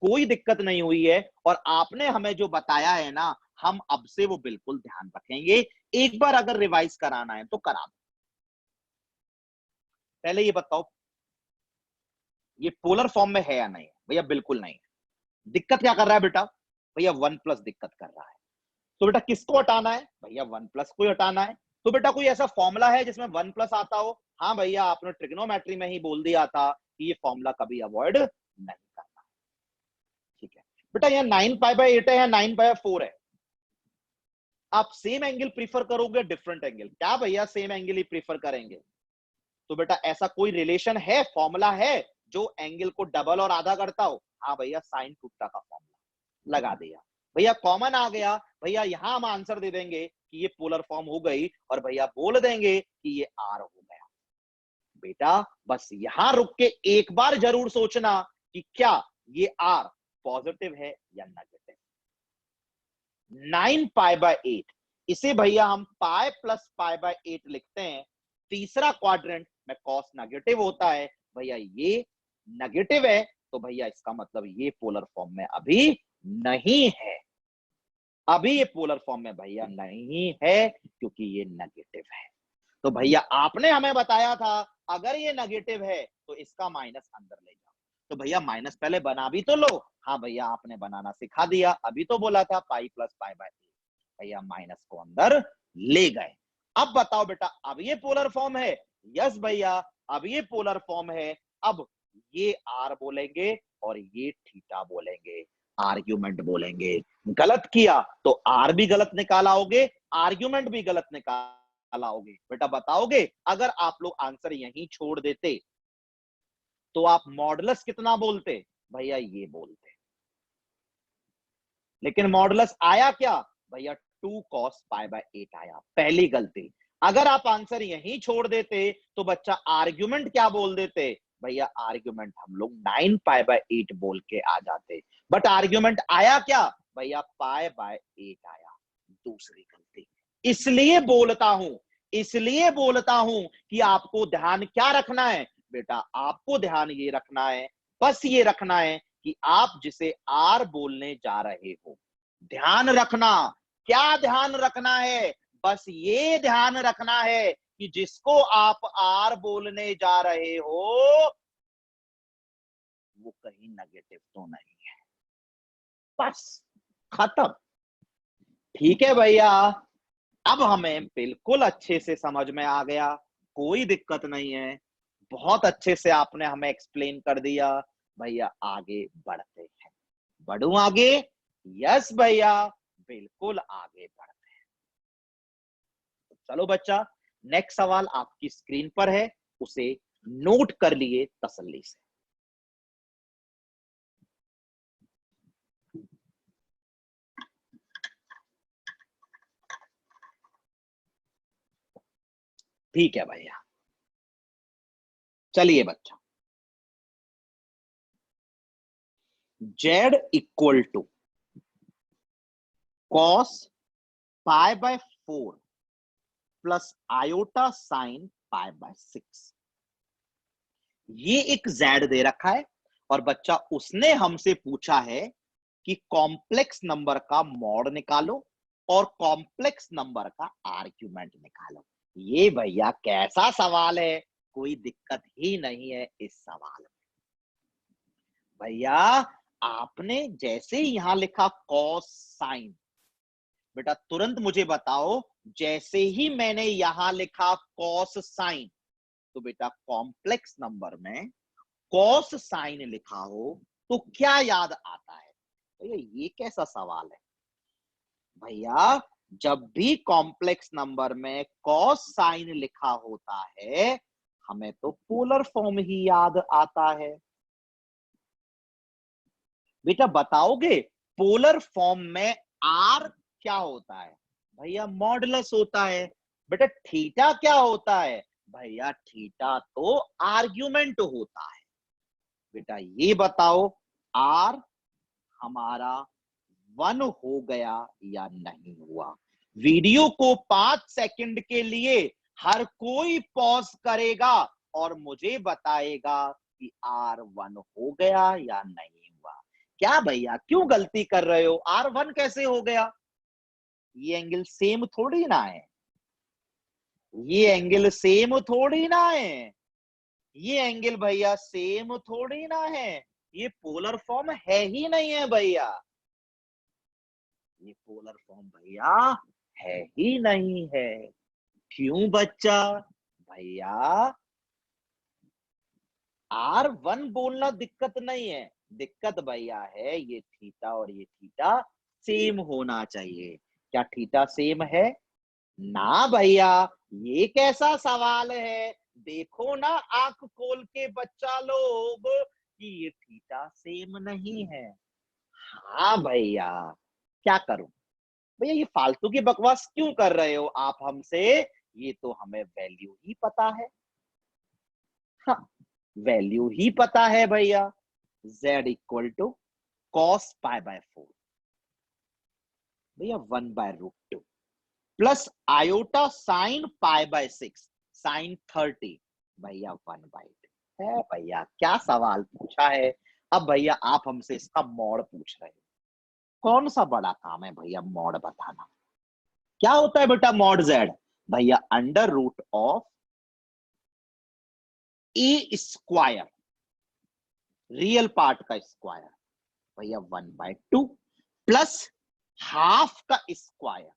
Speaker 1: कोई दिक्कत नहीं हुई है। और आपने हमें जो बताया है ना, हम अब से वो बिल्कुल ध्यान रखेंगे। एक बार अगर रिवाइज कराना है तो करा दो। पहले ये बताओ, ये पोलर फॉर्म में है या नहीं? भैया बिल्कुल नहीं। दिक्कत क्या कर रहा है बेटा? भैया वन प्लस दिक्कत कर रहा है। तो बेटा किसको हटाना है? भैया वन प्लस को हटाना है। तो बेटा कोई ऐसा फॉर्मूला है जिसमें वन प्लस आता हो? हाँ भैया, आपने ट्रिग्नोमेट्री में ही बोल दिया था कि ये फॉर्मूला कभी अवॉइड नहीं करना। ठीक है बेटा, यहाँ 9 पाई बाय 8 है या 9 पाई बाय 4 है? आप सेम एंगल प्रीफर करोगे, डिफरेंट एंगल? क्या भैया सेम एंगल ही प्रीफर करेंगे? तो बेटा ऐसा कोई रिलेशन है, फॉर्मूला है जो एंगल को डबल और आधा करता हो? हाँ भैया, साइन थीटा का फॉर्मूला लगा दिया। भैया कॉमन आ गया। भैया यहां हम आंसर दे देंगे कि ये पोलर फॉर्म हो गई, और भैया बोल देंगे कि ये आर हो गया। बेटा बस यहां रुक के एक बार जरूर सोचना कि क्या ये आर पॉजिटिव है या नेगेटिव। 9 पाई बाय 8, इसे भैया हम पाई प्लस पाई बाय 8 लिखते हैं। तीसरा क्वाड्रेंट में कॉस नेगेटिव होता है। भैया ये नेगेटिव है, तो भैया इसका मतलब ये पोलर फॉर्म में अभी नहीं है। अभी ये पोलर फॉर्म में भैया नहीं है, क्योंकि ये नेगेटिव है। तो भैया आपने हमें बताया था अगर ये नेगेटिव है तो इसका माइनस अंदर ले जाओ। तो भैया माइनस पहले बना भी तो लो। हाँ भैया, आपने बनाना सिखा दिया। अभी तो बोला था पाई प्लस पाई बाय 8। भैया माइनस को अंदर ले गए। अब बताओ बेटा, अब ये पोलर फॉर्म है? यस भैया, अब ये पोलर फॉर्म है। अब ये आर बोलेंगे और ये थीटा बोलेंगे, आर्ग्यूमेंट बोलेंगे। गलत किया तो आर भी गलत निकालाओगे, आर्ग्यूमेंट भी गलत निकालाओगे। बेटा बताओगे, अगर आप लोग आंसर यहीं छोड़ देते तो आप मॉडुलस कितना बोलते? भैया ये बोलते। लेकिन मॉडुलस आया क्या? भैया 2 cos π/8 आया। पहली गलती। अगर आप आंसर यहीं छोड़ देते तो बच्चा आर्ग्यूमेंट क्या बोल देते? भैया आर्ग्यूमेंट हम लोग 9 π/8 बोल के आ जाते। बट आर्ग्यूमेंट आया क्या? भैया π/8 आया। दूसरी गलती। इसलिए बोलता हूं, इसलिए बोलता हूं कि आपको ध्यान क्या रखना है? बेटा आपको ध्यान ये रखना है, बस ये रखना है कि आप जिसे आर बोलने जा रहे हो, ध्यान रखना। क्या ध्यान रखना है? बस ये ध्यान रखना है कि जिसको आप आर बोलने जा रहे हो वो कहीं नेगेटिव तो नहीं है। बस खत्म। ठीक है भैया, अब हमें बिल्कुल अच्छे से समझ में आ गया, कोई दिक्कत नहीं है। बहुत अच्छे से आपने हमें एक्सप्लेन कर दिया। भैया आगे बढ़ते हैं। बढ़ू आगे? यस भैया, बिल्कुल आगे बढ़ते हैं। चलो बच्चा, नेक्स्ट सवाल आपकी स्क्रीन पर है, उसे नोट कर लिए तसल्ली से। ठीक है भैया, चलिए बच्चा, Z equal to cos π/4 plus iota sine π/6। ये एक जेड दे रखा है, और बच्चा उसने हमसे पूछा है कि कॉम्प्लेक्स नंबर का मॉड निकालो और कॉम्प्लेक्स नंबर का आर्ग्यूमेंट निकालो। ये भैया कैसा सवाल है? कोई दिक्कत ही नहीं है इस सवाल में। भैया आपने जैसे ही यहां लिखा कॉस साइन, बेटा तुरंत मुझे बताओ, जैसे ही मैंने यहां लिखा कॉस साइन, तो बेटा कॉम्प्लेक्स नंबर में कॉस साइन लिखा हो तो क्या याद आता है? भैया ये कैसा सवाल है? भैया जब भी कॉम्प्लेक्स नंबर में कॉस साइन लिखा होता है, हमें तो पोलर फॉर्म ही याद आता है। बेटा बताओगे पोलर फॉर्म में आर क्या होता है? भैया मॉडुलस होता है। बेटा थीटा क्या होता है? भैया थीटा तो आर्ग्यूमेंट होता है। बेटा ये बताओ, आर हमारा 1 हो गया या नहीं हुआ? वीडियो को 5 सेकंड के लिए हर कोई पॉज करेगा और मुझे बताएगा कि R1 हो गया या नहीं हुआ। क्या भैया क्यों गलती कर रहे हो? R1 कैसे हो गया? ये एंगल सेम थोड़ी ना है, ये एंगल सेम थोड़ी ना है, ये एंगल भैया सेम थोड़ी ना है, ये पोलर फॉर्म है ही नहीं है भैया, ये पोलर फॉर्म भैया है ही नहीं है। क्यों बच्चा? भैया R1 बोलना दिक्कत नहीं है, दिक्कत भैया है ये थीटा और ये थीटा सेम होना चाहिए। क्या थीटा सेम है? ना भैया, ये कैसा सवाल है? देखो ना आंख खोल के बच्चा लोग कि ये थीटा सेम नहीं है। हाँ भैया, क्या करूं? भैया ये फालतू की बकवास क्यों कर रहे हो आप हमसे? ये तो हमें वैल्यू ही पता है। हाँ, वैल्यू ही पता है भैया। z equal to cos pi by 4, भैया 1/√2 plus iota sine pi by 6 sine 30, भैया 1/2 है। भैया क्या सवाल पूछा है? अब भैया आप हमसे इसका मॉड पूछ रहे हो। कौन सा बड़ा काम है भैया मॉड बताना? क्या होता है बेटा मॉड z? भैया under root of a square, real part का स्क्वायर, भैया 1/2 प्लस हाफ का स्क्वायर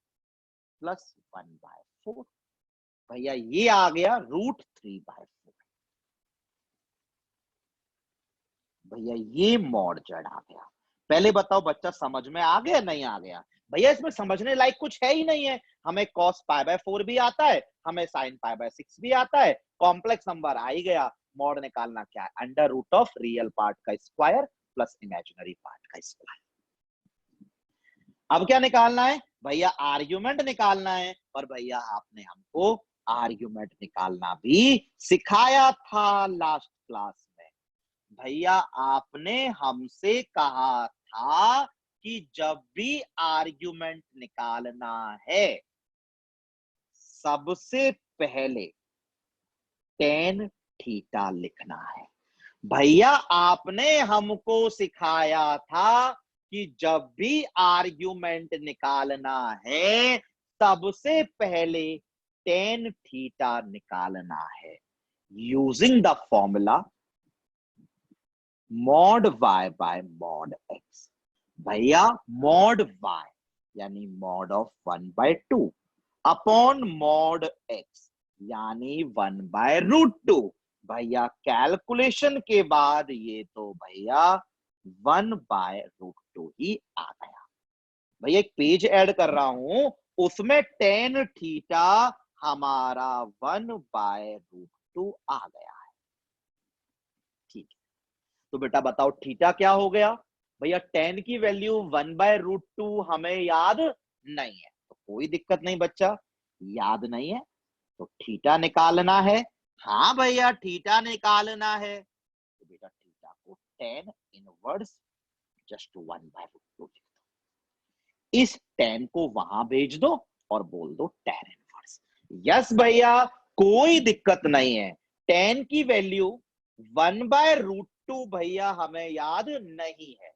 Speaker 1: प्लस 1/4, भैया ये आ गया √3/4। भैया ये मॉड जेड आ गया। पहले बताओ बच्चा समझ में आ गया नहीं आ गया? भैया इसमें समझने लायक कुछ है ही नहीं है। हमें cos π/4 भी आता है, हमें sin π/6 भी आता है, कॉम्प्लेक्स नंबर आ ही गया। मॉड निकालना क्या है? Under root of real part का स्क्वायर प्लस इमेजिनरी पार्ट का स्क्वायर। अब क्या निकालना है? भैया आर्ग्यूमेंट निकालना है। और भैया आपने हमको आर्ग्यूमेंट निकालना भी सिखाया था लास्ट क्लास में। भैया आपने हमसे कहा था कि जब भी आर्ग्यूमेंट निकालना है, सबसे पहले टेन थीटा लिखना है। भैया आपने हमको सिखाया था कि जब भी आर्ग्यूमेंट निकालना है, सबसे पहले टेन थीटा निकालना है using the formula mod y by mod x। भैया मॉड y यानी mod of 1/2 upon mod x यानी 1/√2। भैया कैलकुलेशन के बाद ये तो भैया 1/√2 ही आ गया। भैया एक पेज ऐड कर रहा हूं, उसमें टेन थीटा हमारा 1/√2 आ गया है। ठीक है, तो बेटा बताओ थीटा क्या हो गया? भैया टेन की वैल्यू 1/√2 हमें याद नहीं है, तो कोई दिक्कत नहीं बच्चा, याद नहीं है तो थीटा निकालना है। हाँ भैया थीटा निकालना है, तो बेटा थीटा को टेन इनवर्स जस्ट 1/√2, इस टेन को वहां भेज दो और बोल दो टेन इनवर्स। यस भैया कोई दिक्कत नहीं है, टेन की वैल्यू 1/√2 भैया हमें याद नहीं है,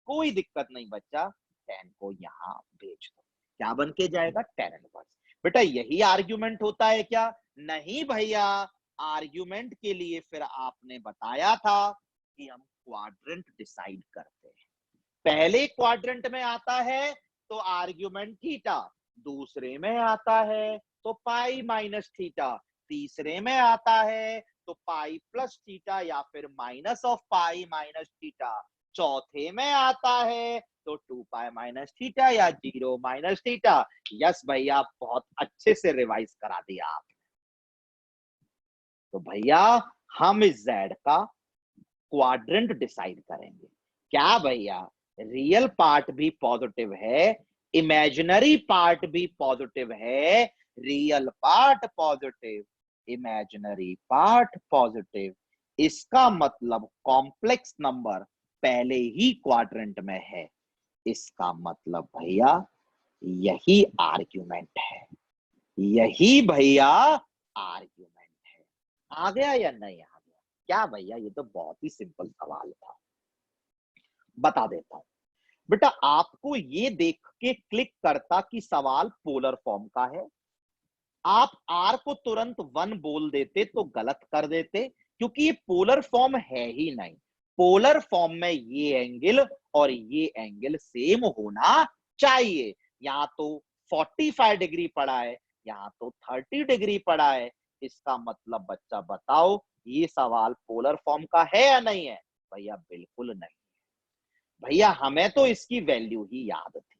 Speaker 1: कोई दिक्कत नहीं बच्चा, टेन को यहां भेज दो। क्या बन के जाएगा? Tan inverse. बेटा यही आर्ग्यूमेंट होता है क्या? नहीं भैया, आर्ग्यूमेंट के लिए फिर आपने बताया था कि हम क्वाड्रेंट डिसाइड करते हैं। पहले क्वाड्रेंट में आता है तो आर्ग्यूमेंट थीटा, दूसरे में आता है तो पाई माइनस थीटा, तीसरे में आता है तो पाई प्लस थीटा या फिर minus of pi minus theta, चौथे में आता है तो 2 पाई माइनस थीटा या 0 माइनस थीटा। यस भैया, बहुत अच्छे से रिवाइज करा दिया आप। तो भैया हम इस जेड का क्वाड्रेंट डिसाइड करेंगे। क्या भैया, रियल पार्ट भी पॉजिटिव है, इमेजिनरी पार्ट भी पॉजिटिव है, real part positive, imaginary part positive, इसका मतलब कॉम्प्लेक्स नंबर पहले ही क्वाड्रेंट में है। इसका मतलब भैया यही आर्ग्यूमेंट है, यही भैया आर्ग्यूमेंट है। आ गया या नहीं आ गया? क्या भैया, ये तो बहुत ही सिंपल सवाल था। बता देता हूं बेटा, आपको ये देख के क्लिक करता कि सवाल पोलर फॉर्म का है, आप आर को तुरंत 1 बोल देते तो गलत कर देते, क्योंकि ये पोलर फॉर्म है ही नहीं। पोलर फॉर्म में ये एंगल और ये एंगल सेम होना चाहिए। यहाँ तो 45 डिग्री पड़ा है, यहाँ तो 30 डिग्री पड़ा है। इसका मतलब बच्चा बताओ, ये सवाल पोलर फॉर्म का है या नहीं है? भैया बिल्कुल नहीं। भैया हमें तो इसकी वैल्यू ही याद थी,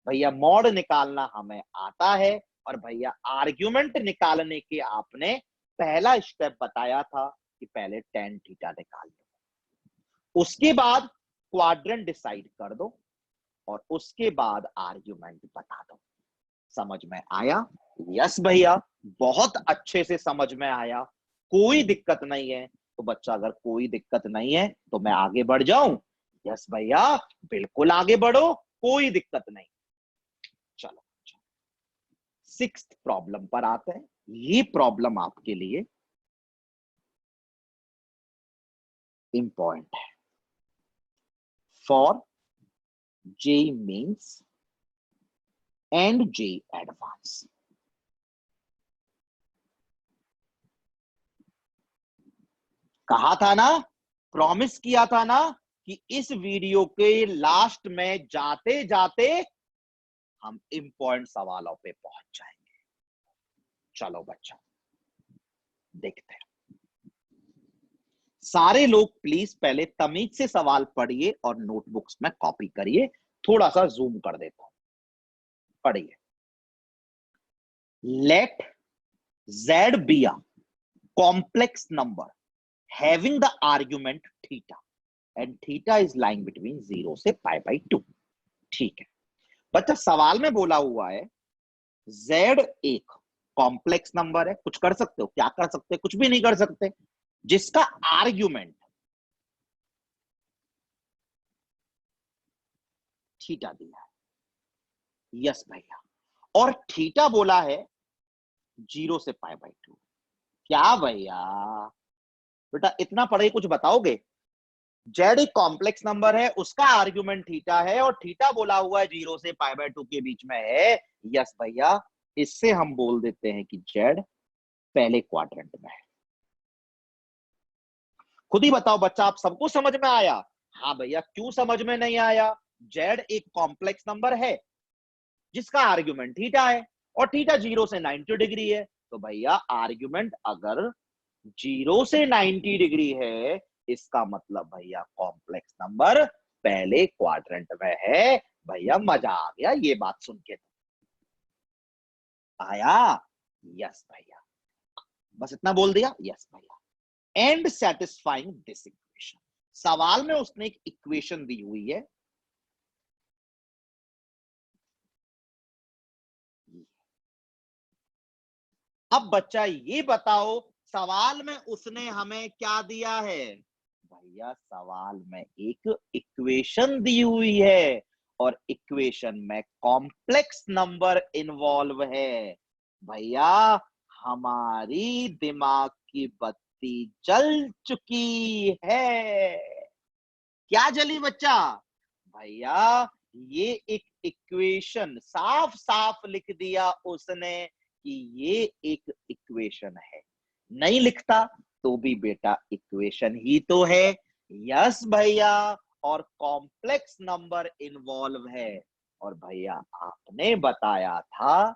Speaker 1: भैया मॉड निकालना हमें आता है, और भैया आर्ग्यूमेंट निकालने के आपने पहला स्टेप बताया था कि पहले tan थीटा निकाल लो, उसके बाद क्वाड्रेंट डिसाइड कर दो, और उसके बाद आर्ग्यूमेंट बता दो। समझ में आया? यस भैया, बहुत अच्छे से समझ में आया, कोई दिक्कत नहीं है। तो बच्चा अगर कोई दिक्कत नहीं है तो मैं आगे बढ़ जाऊं? यस भैया, बिल्कुल आगे बढ़ो, कोई दिक्कत नहीं। चलो 6th प्रॉब्लम पर आते हैं। ये प्रॉब्लम आपके लिए इंपॉर्टेंट है for JEE Mains and JEE Advance. कहा था ना, प्रॉमिस किया था ना कि इस वीडियो के लास्ट में जाते जाते हम इंपॉर्टेंट सवालों पे पहुंच जाएंगे। चलो बच्चा देखते हैं। सारे लोग प्लीज पहले तमीज से सवाल पढ़िए और नोटबुक्स में कॉपी करिए। थोड़ा सा जूम कर देता हूं, पढ़िए। Let z be a complex number having the argument theta and theta is lying between 0 से pi by 2। ठीक है बच्चा, सवाल में बोला हुआ है z एक कॉम्प्लेक्स नंबर है। कुछ कर सकते हो? क्या कर सकते? कुछ भी नहीं कर सकते। जिसका आर्ग्यूमेंट थीटा दिया है। यस भैया, और थीटा बोला है 0 से पाई बाई 2। क्या भैया, बेटा इतना पढ़े कुछ बताओगे? जेड एक कॉम्प्लेक्स नंबर है, उसका आर्ग्यूमेंट थीटा है, और थीटा बोला हुआ है 0 से पाई बाई 2 के बीच में है। यस भैया, इससे हम बोल देते हैं कि जेड पहले क्वाड्रेंट में है। खुद ही बताओ बच्चा, आप सबको समझ में आया? हाँ भैया, क्यों समझ में नहीं आया? जेड एक कॉम्प्लेक्स नंबर है जिसका आर्ग्यूमेंट थीटा है, और थीटा 0 से 90 डिग्री है। तो भैया आर्ग्यूमेंट अगर 0 से 90 डिग्री है, इसका मतलब भैया कॉम्प्लेक्स नंबर पहले क्वाड्रेंट में है। भैया मजा आ गया ये बात सुन के? आया? यस भैया, बस इतना बोल दिया। यस भैया, एंड सेटिस्फाइंग दिस इक्वेशन। सवाल में उसने एक इक्वेशन दी हुई है, अब बच्चा ये बताओ सवाल में उसने हमें क्या दिया है? भैया सवाल में एक इक्वेशन दी हुई है, और इक्वेशन में कॉम्प्लेक्स नंबर इन्वॉल्व है। भैया हमारी दिमाग की बत्ती जल चुकी है। क्या जली बच्चा? भैया ये एक इक्वेशन साफ साफ लिख दिया उसने कि ये एक इक्वेशन है। नहीं लिखता तो भी बेटा इक्वेशन ही तो है। यस भैया, और कॉम्प्लेक्स नंबर इन्वॉल्व है, और भैया आपने बताया था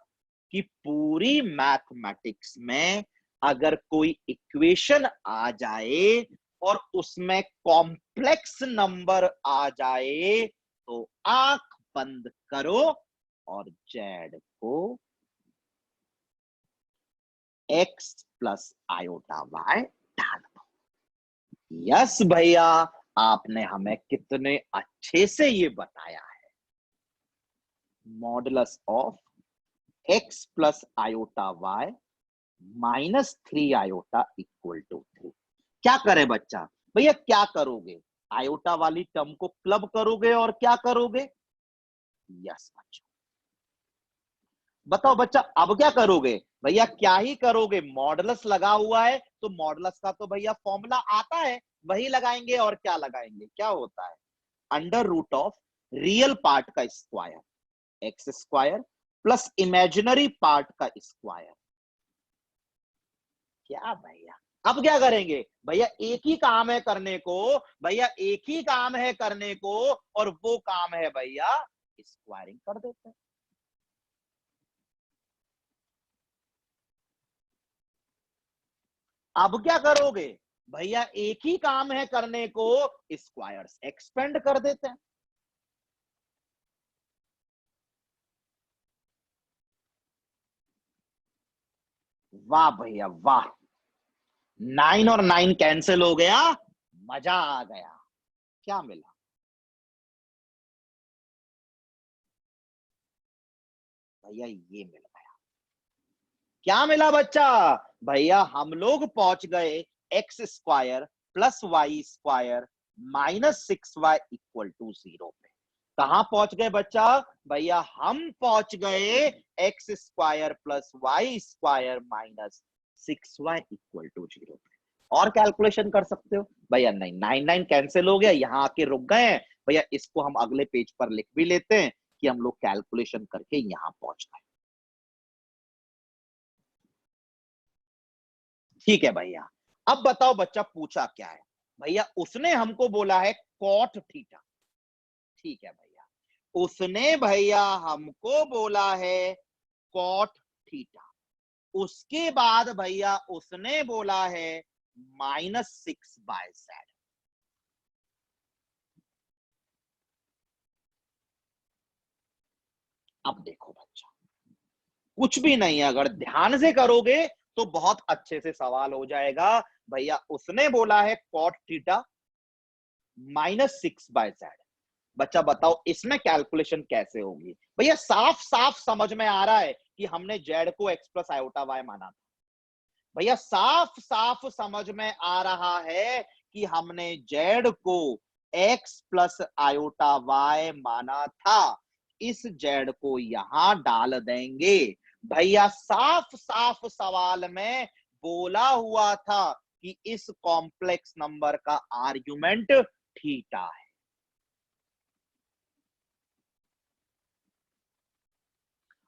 Speaker 1: कि पूरी मैथमेटिक्स में अगर कोई इक्वेशन आ जाए और उसमें कॉम्प्लेक्स नंबर आ जाए तो आंख बंद करो और जेड को एक्स प्लस आयोटा वाई डाल दो। यस भैया, आपने हमें कितने अच्छे से ये बताया है। Modulus of x plus iota y -3 iota equal to 3। क्या करे बच्चा? भैया क्या करोगे? आयोटा वाली टर्म को क्लब करोगे और क्या करोगे? यस बच्चा। बताओ बच्चा, अब क्या करोगे? भैया क्या ही करोगे, मॉडुलस लगा हुआ है तो मॉडुलस का तो भैया फॉर्मूला आता है, वही लगाएंगे। और क्या लगाएंगे? क्या होता है? Under root of real part का square X square plus imaginary part का स्क्वायर। क्या भैया, अब क्या करेंगे? भैया एक ही काम है करने को, भैया एक ही काम है करने को, और वो काम है भैया स्क्वायरिंग कर देते हैं। अब क्या करोगे? भैया एक ही काम है करने को, स्क्वायर्स एक्सपेंड कर देते हैं। वाह भैया वाह, 9 और 9 कैंसिल हो गया, मजा आ गया। क्या मिला? भैया ये मिल गया। क्या मिला बच्चा? भैया हम लोग पहुंच गए x square plus y square -6y equal to 0 पे। कहां पहुंच गए बच्चा? भैया हम पहुंच गए x square plus y square -6y equal to 0 पे। और कैलकुलेशन कर सकते हो भैया? नहीं, 9 9 कैंसिल हो गया, यहां आके रुक गए हैं। भैया इसको हम अगले पेज पर लिख भी लेते हैं कि हम लोग कैलकुलेशन करके यहां पहुंच गए। ठीक है भैया। अब बताओ बच्चा पूछा क्या है? भैया उसने हमको बोला है कॉट थीटा। ठीक है भैया, उसने भैया हमको बोला है कॉट थीटा। उसके बाद भैया उसने बोला है -6/z। अब देखो बच्चा, कुछ भी नहीं है, अगर ध्यान से करोगे तो बहुत अच्छे से सवाल हो जाएगा। भैया उसने बोला है कॉट थीटा -6/z। बच्चा बताओ इसमें कैलकुलेशन कैसे होगी? भैया साफ साफ समझ में आ रहा है कि हमने जेड को एक्स प्लस आयोटा वाई माना था। भैया साफ साफ समझ में आ रहा है कि हमने जेड को एक्स प्लस आयोटा वाई माना था। इस जेड को यहां डाल देंगे। भैया साफ साफ सवाल में बोला हुआ था कि इस कॉम्प्लेक्स नंबर का आर्गुमेंट थीटा है।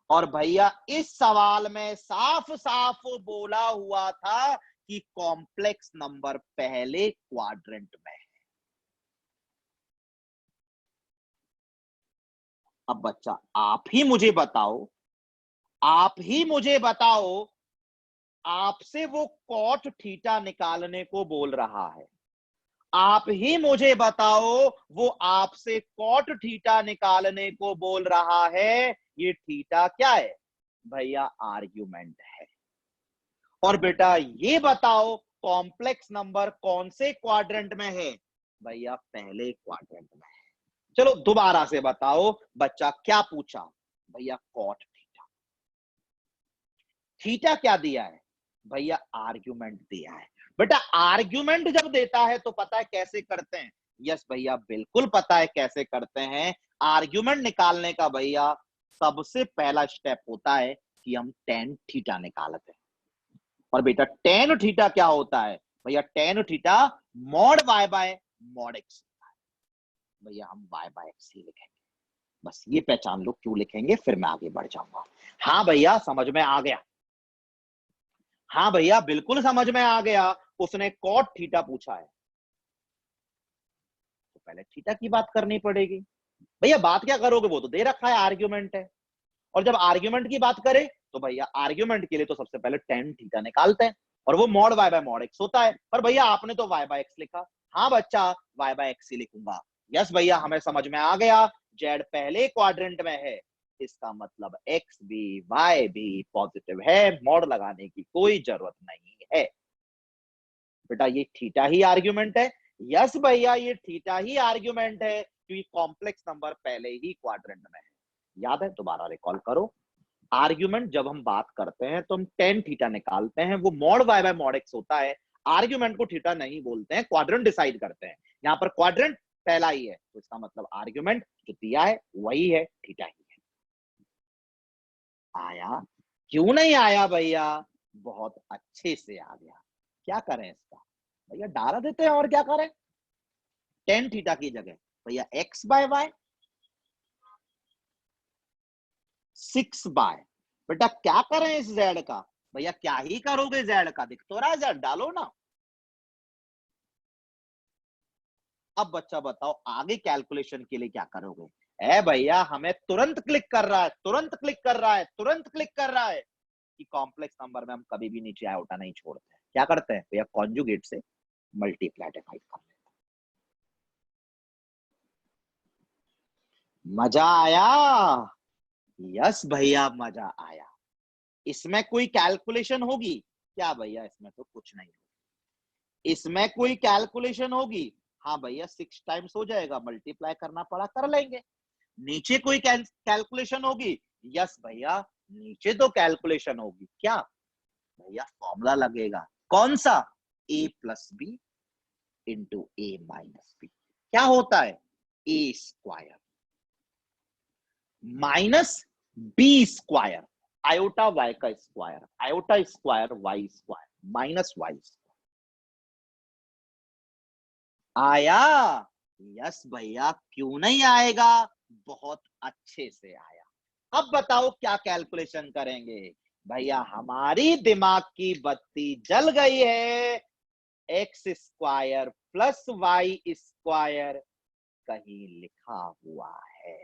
Speaker 1: और भैया इस सवाल में साफ साफ बोला हुआ था कि कॉम्प्लेक्स नंबर पहले क्वाड्रेंट में है। अब बच्चा आप ही मुझे बताओ, आप ही मुझे बताओ, आपसे वो कॉट थीटा निकालने को बोल रहा है। आप ही मुझे बताओ, वो आपसे कॉट थीटा निकालने को बोल रहा है। ये थीटा क्या है? भैया आर्ग्यूमेंट है। और बेटा ये बताओ कॉम्प्लेक्स नंबर कौन से क्वाड्रेंट में है? भैया पहले क्वाड्रेंट में है। चलो दोबारा से बताओ बच्चा क्या पूछा? भैया कॉट थीटा। थीटा क्या दिया है? भैया आर्ग्यूमेंट दिया है। बेटा आर्ग्यूमेंट जब देता है तो पता है कैसे करते हैं? यस भैया बिल्कुल पता है कैसे करते हैं। आर्ग्यूमेंट निकालने का भैया सबसे पहला स्टेप होता है कि हम टेन थीटा निकालते हैं। और बेटा टेन थीटा क्या होता है? भैया tan theta mod y by mod x. भैया हम वाई बाय एक्स ही लिखेंगे। बस ये पहचान लो क्यों लिखेंगे, फिर मैं आगे बढ़ जाऊंगा। हाँ भैया समझ में आ गया। हाँ भैया बिल्कुल समझ में आ गया। उसने कॉट थीटा पूछा है तो पहले थीटा की बात करनी पड़ेगी। भैया बात क्या करोगे, वो तो दे रखा है, आर्ग्यूमेंट है। और जब आर्ग्यूमेंट की बात करें तो भैया आर्ग्यूमेंट के लिए तो सबसे पहले टेन थीटा निकालते हैं, और वो mod y by mod x होता है। पर भैया आपने तो वाई बाय एक्स लिखा। हाँ बच्चा, वाई बाय एक्स ही लिखूंगा। यस भैया, हमें समझ में आ गया, जेड पहले क्वाड्रेंट में है, इसका मतलब एक्स भी वाई भी पॉजिटिव है, मॉड लगाने की कोई जरूरत नहीं है। बेटा ये थीटा ही आर्ग्यूमेंट है। यस भैया, ये थीटा ही आर्ग्यूमेंट है, क्योंकि कॉम्प्लेक्स नंबर पहले ही क्वाड्रेंट में है। याद है, दोबारा रिकॉल करो। आर्ग्यूमेंट जब हम बात करते हैं तो हम टेन थीटा निकालते हैं, वो mod y by mod x होता है। आर्ग्यूमेंट को थीटा नहीं बोलते हैं, क्वाड्रेंट डिसाइड करते हैं। यहाँ पर क्वाड्रेंट पहला ही है, तो इसका मतलब आर्ग्यूमेंट जो दिया है वही है, थीटा ही है। आया? क्यों नहीं आया भैया? बहुत अच्छे से आ गया। क्या करें इसका? भैया डाला देते हैं, और क्या करें। टेन थीटा की जगह भैया एक्स बाय वाई, 6 बाय, बेटा क्या करें इस जेड का? भैया क्या ही करोगे, जेड का दिख तो रहा है, जेड डालो ना। अब बच्चा बताओ आगे कैलकुलेशन के लिए क्या करोगे? है भैया, हमें तुरंत क्लिक कर रहा है, तुरंत क्लिक कर रहा है, तुरंत क्लिक कर रहा है कि कॉम्प्लेक्स नंबर में हम कभी भी नीचे आयोटा नहीं छोड़ते हैं। क्या करते हैं भैया? कॉन्जुगेट से मल्टीप्लाई डिवाइड कर लेते हैं। मजा आया? यस भैया, मजा आया। इसमें कोई कैलकुलेशन होगी क्या भैया? इसमें तो कुछ नहीं होगी। इसमें कोई कैलकुलेशन होगी? हाँ भैया, 6 टाइम्स हो जाएगा, मल्टीप्लाई करना पड़ा कर लेंगे। नीचे कोई कैलकुलेशन होगी? यस भैया, नीचे तो कैलकुलेशन होगी। क्या भैया? फॉर्मूला लगेगा। कौन सा? A plus B into A minus B. क्या होता है? A square minus B square, iota Y का square, iota square Y square minus Y square. आया? यस भैया, क्यों नहीं आएगा? बहुत अच्छे से आया। अब बताओ क्या कैलकुलेशन करेंगे? भैया हमारी दिमाग की बत्ती जल गई है। X square plus y square कहीं लिखा हुआ है।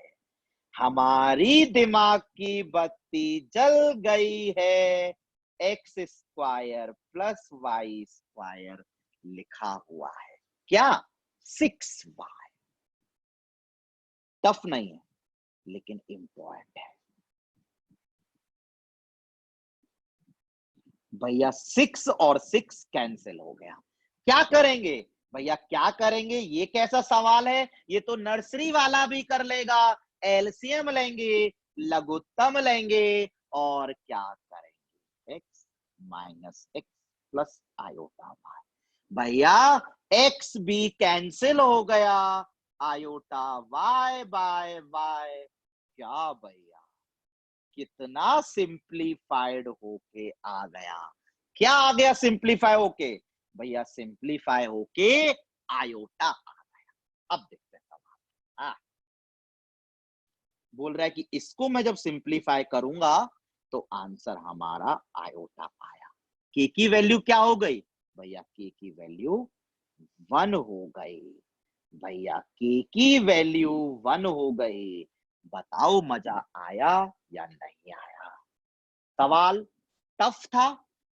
Speaker 1: हमारी दिमाग की बत्ती जल गई है। X square plus y square लिखा हुआ है। क्या? 6y। टफ नहीं है, लेकिन इंपॉर्टेंट है भैया। 6 और 6 कैंसिल हो गया। क्या करेंगे भैया? क्या करेंगे? ये कैसा सवाल है? ये तो नर्सरी वाला भी कर लेगा। एलसीएम लेंगे, लघुत्तम लेंगे, और क्या करेंगे? X minus x plus iota y. भैया एक्स भी कैंसिल हो गया, आयोटा वाई बाय वाई। क्या भैया, कितना सिंप्लीफाइड होके आ गया? क्या आ गया सिंप्लीफाई होके? भैया सिंप्लीफाई होके आयोटा आ गया। अब देखते हैं सवाल। बोल रहा है कि इसको मैं जब सिंप्लीफाई करूंगा तो आंसर हमारा आयोटा आया। के की वैल्यू क्या हो गई? भैया के की वैल्यू 1 हो गई। भैया के की वैल्यू 1 हो गई। बताओ मजा आया या नहीं आया? सवाल टफ था?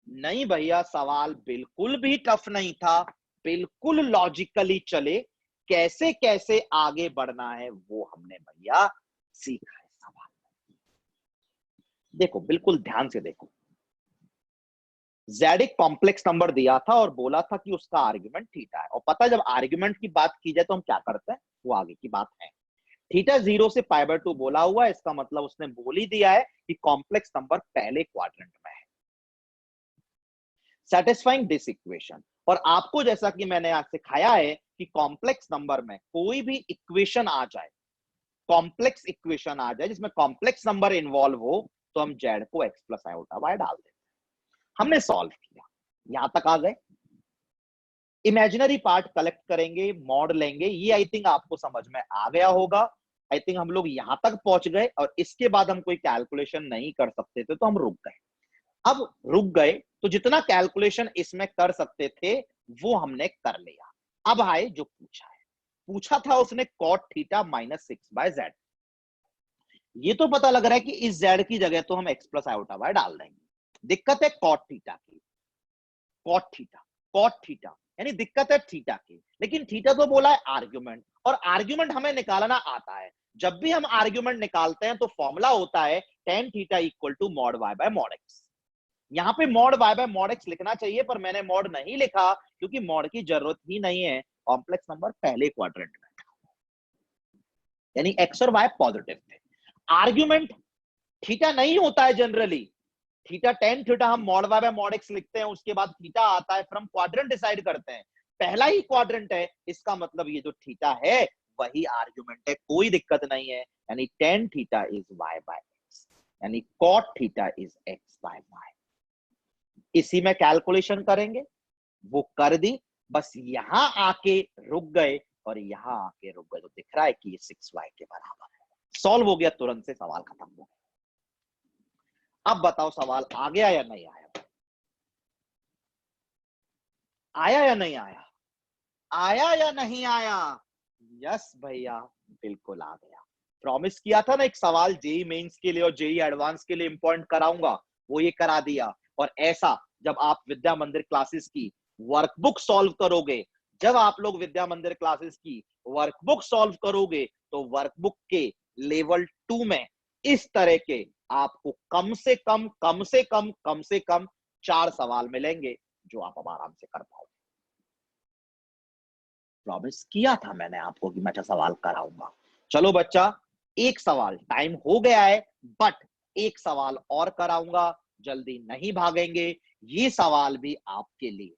Speaker 1: नहीं भैया, सवाल बिल्कुल भी टफ नहीं था। बिल्कुल लॉजिकली चले, कैसे कैसे आगे बढ़ना है वो हमने भैया सीखा है सवाल। देखो बिल्कुल ध्यान से देखो। जेड एक कॉम्प्लेक्स नंबर दिया था और बोला था कि उसका आर्ग्यूमेंट थीटा है, और पता है जब आर्ग्यूमेंट की बात की जाए तो हम क्या करते हैं, वो आगे की बात है। थीटा 0 से π/2 बोला हुआ है, इसका मतलब उसने बोल ही दिया है कि कॉम्प्लेक्स नंबर पहले क्वाड्रेंट में है। Satisfying this equation. और आपको जैसा कि मैंने आज सिखाया है कि कॉम्प्लेक्स नंबर में कोई भी इक्वेशन आ जाए, कॉम्प्लेक्स इक्वेशन आ जाए जिसमें कॉम्प्लेक्स नंबर इन्वॉल्व हो, तो हम जेड को एक्स प्लस आयोटा वाई डाल देते हैं। हमने सॉल्व किया, यहां तक आ गए। इमेजिनरी पार्ट कलेक्ट करेंगे, मॉड लेंगे, ये आई थिंक आपको समझ में आ गया होगा। आई थिंक हम लोग यहां तक पहुंच गए, और इसके बाद हम कोई कैलकुलेशन नहीं कर सकते थे तो हम रुक गए। अब रुक गए तो जितना कैलकुलेशन इसमें कर सकते थे वो हमने कर लिया। अब आए जो पूछा है, पूछा था उसने cot थीटा माइनस 6/z। ये तो पता लग रहा है कि इस z की जगह तो हम x प्लस आयोटा y डाल देंगे। दिक्कत है cot थीटा की, cot थीटा यानी दिक्कत है थीटा की, लेकिन थीटा तो बोला है आर्ग्यूमेंट, और आर्ग्यूमेंट हमें निकालना आता है। जब भी हम आर्ग्यूमेंट निकालते हैं तो फॉर्मूला होता है tan theta equal to mod y by mod x। यहाँ पे mod y by mod x लिखना चाहिए, पर मैंने मॉड नहीं लिखा क्योंकि मॉड की जरूरत ही नहीं है। कॉम्प्लेक्स नंबर पहले क्वाड्रेंट में था, यानी x और y पॉजिटिव थे। आर्ग्यूमेंट थीटा नहीं होता है जनरली, थीटा tan थीटा हम mod y by mod x लिखते हैं, उसके बाद थीटा आता है, फिर हम क्वाड्रेंट डिसाइड करते हैं। पहला ही क्वाड्रेंट है, इसका मतलब ये जो थीटा है वही आर्ग्यूमेंट है, कोई दिक्कत नहीं है। यानी tan theta is y by x, यानी cot theta is x by y। इसी में कैलकुलेशन करेंगे, वो कर दी, बस यहां आके रुक गए और यहां आके रुक गए, तो दिख रहा है कि ये 6y के बराबर है। सॉल्व हो गया, तुरंत से सवाल खत्म हो गया। अब बताओ सवाल आ गया या नहीं आया? आया या नहीं आया? आया या नहीं आया? यस भैया, बिल्कुल आ गया। प्रॉमिस किया था ना एक सवाल जेई मेंस के लिए और जेई एडवांस के लिए इंपॉर्टेंट कराऊंगा, वो ये करा दिया। और ऐसा जब आप विद्या मंदिर क्लासेस की वर्कबुक सॉल्व करोगे, जब आप लोग विद्या मंदिर क्लासेस की वर्कबुक सॉल्व करोगे, तो वर्कबुक के लेवल 2 में इस तरह के आपको कम से कम 4 सवाल मिलेंगे जो आप अब आराम से कर पाओगे। प्रॉमिस किया था मैंने आपको कि मैं अच्छा सवाल कराऊंगा। चलो बच्चा, एक सवाल, टाइम हो गया है, बट एक सवाल और कराऊंगा, जल्दी नहीं भागेंगे। ये सवाल भी आपके लिए,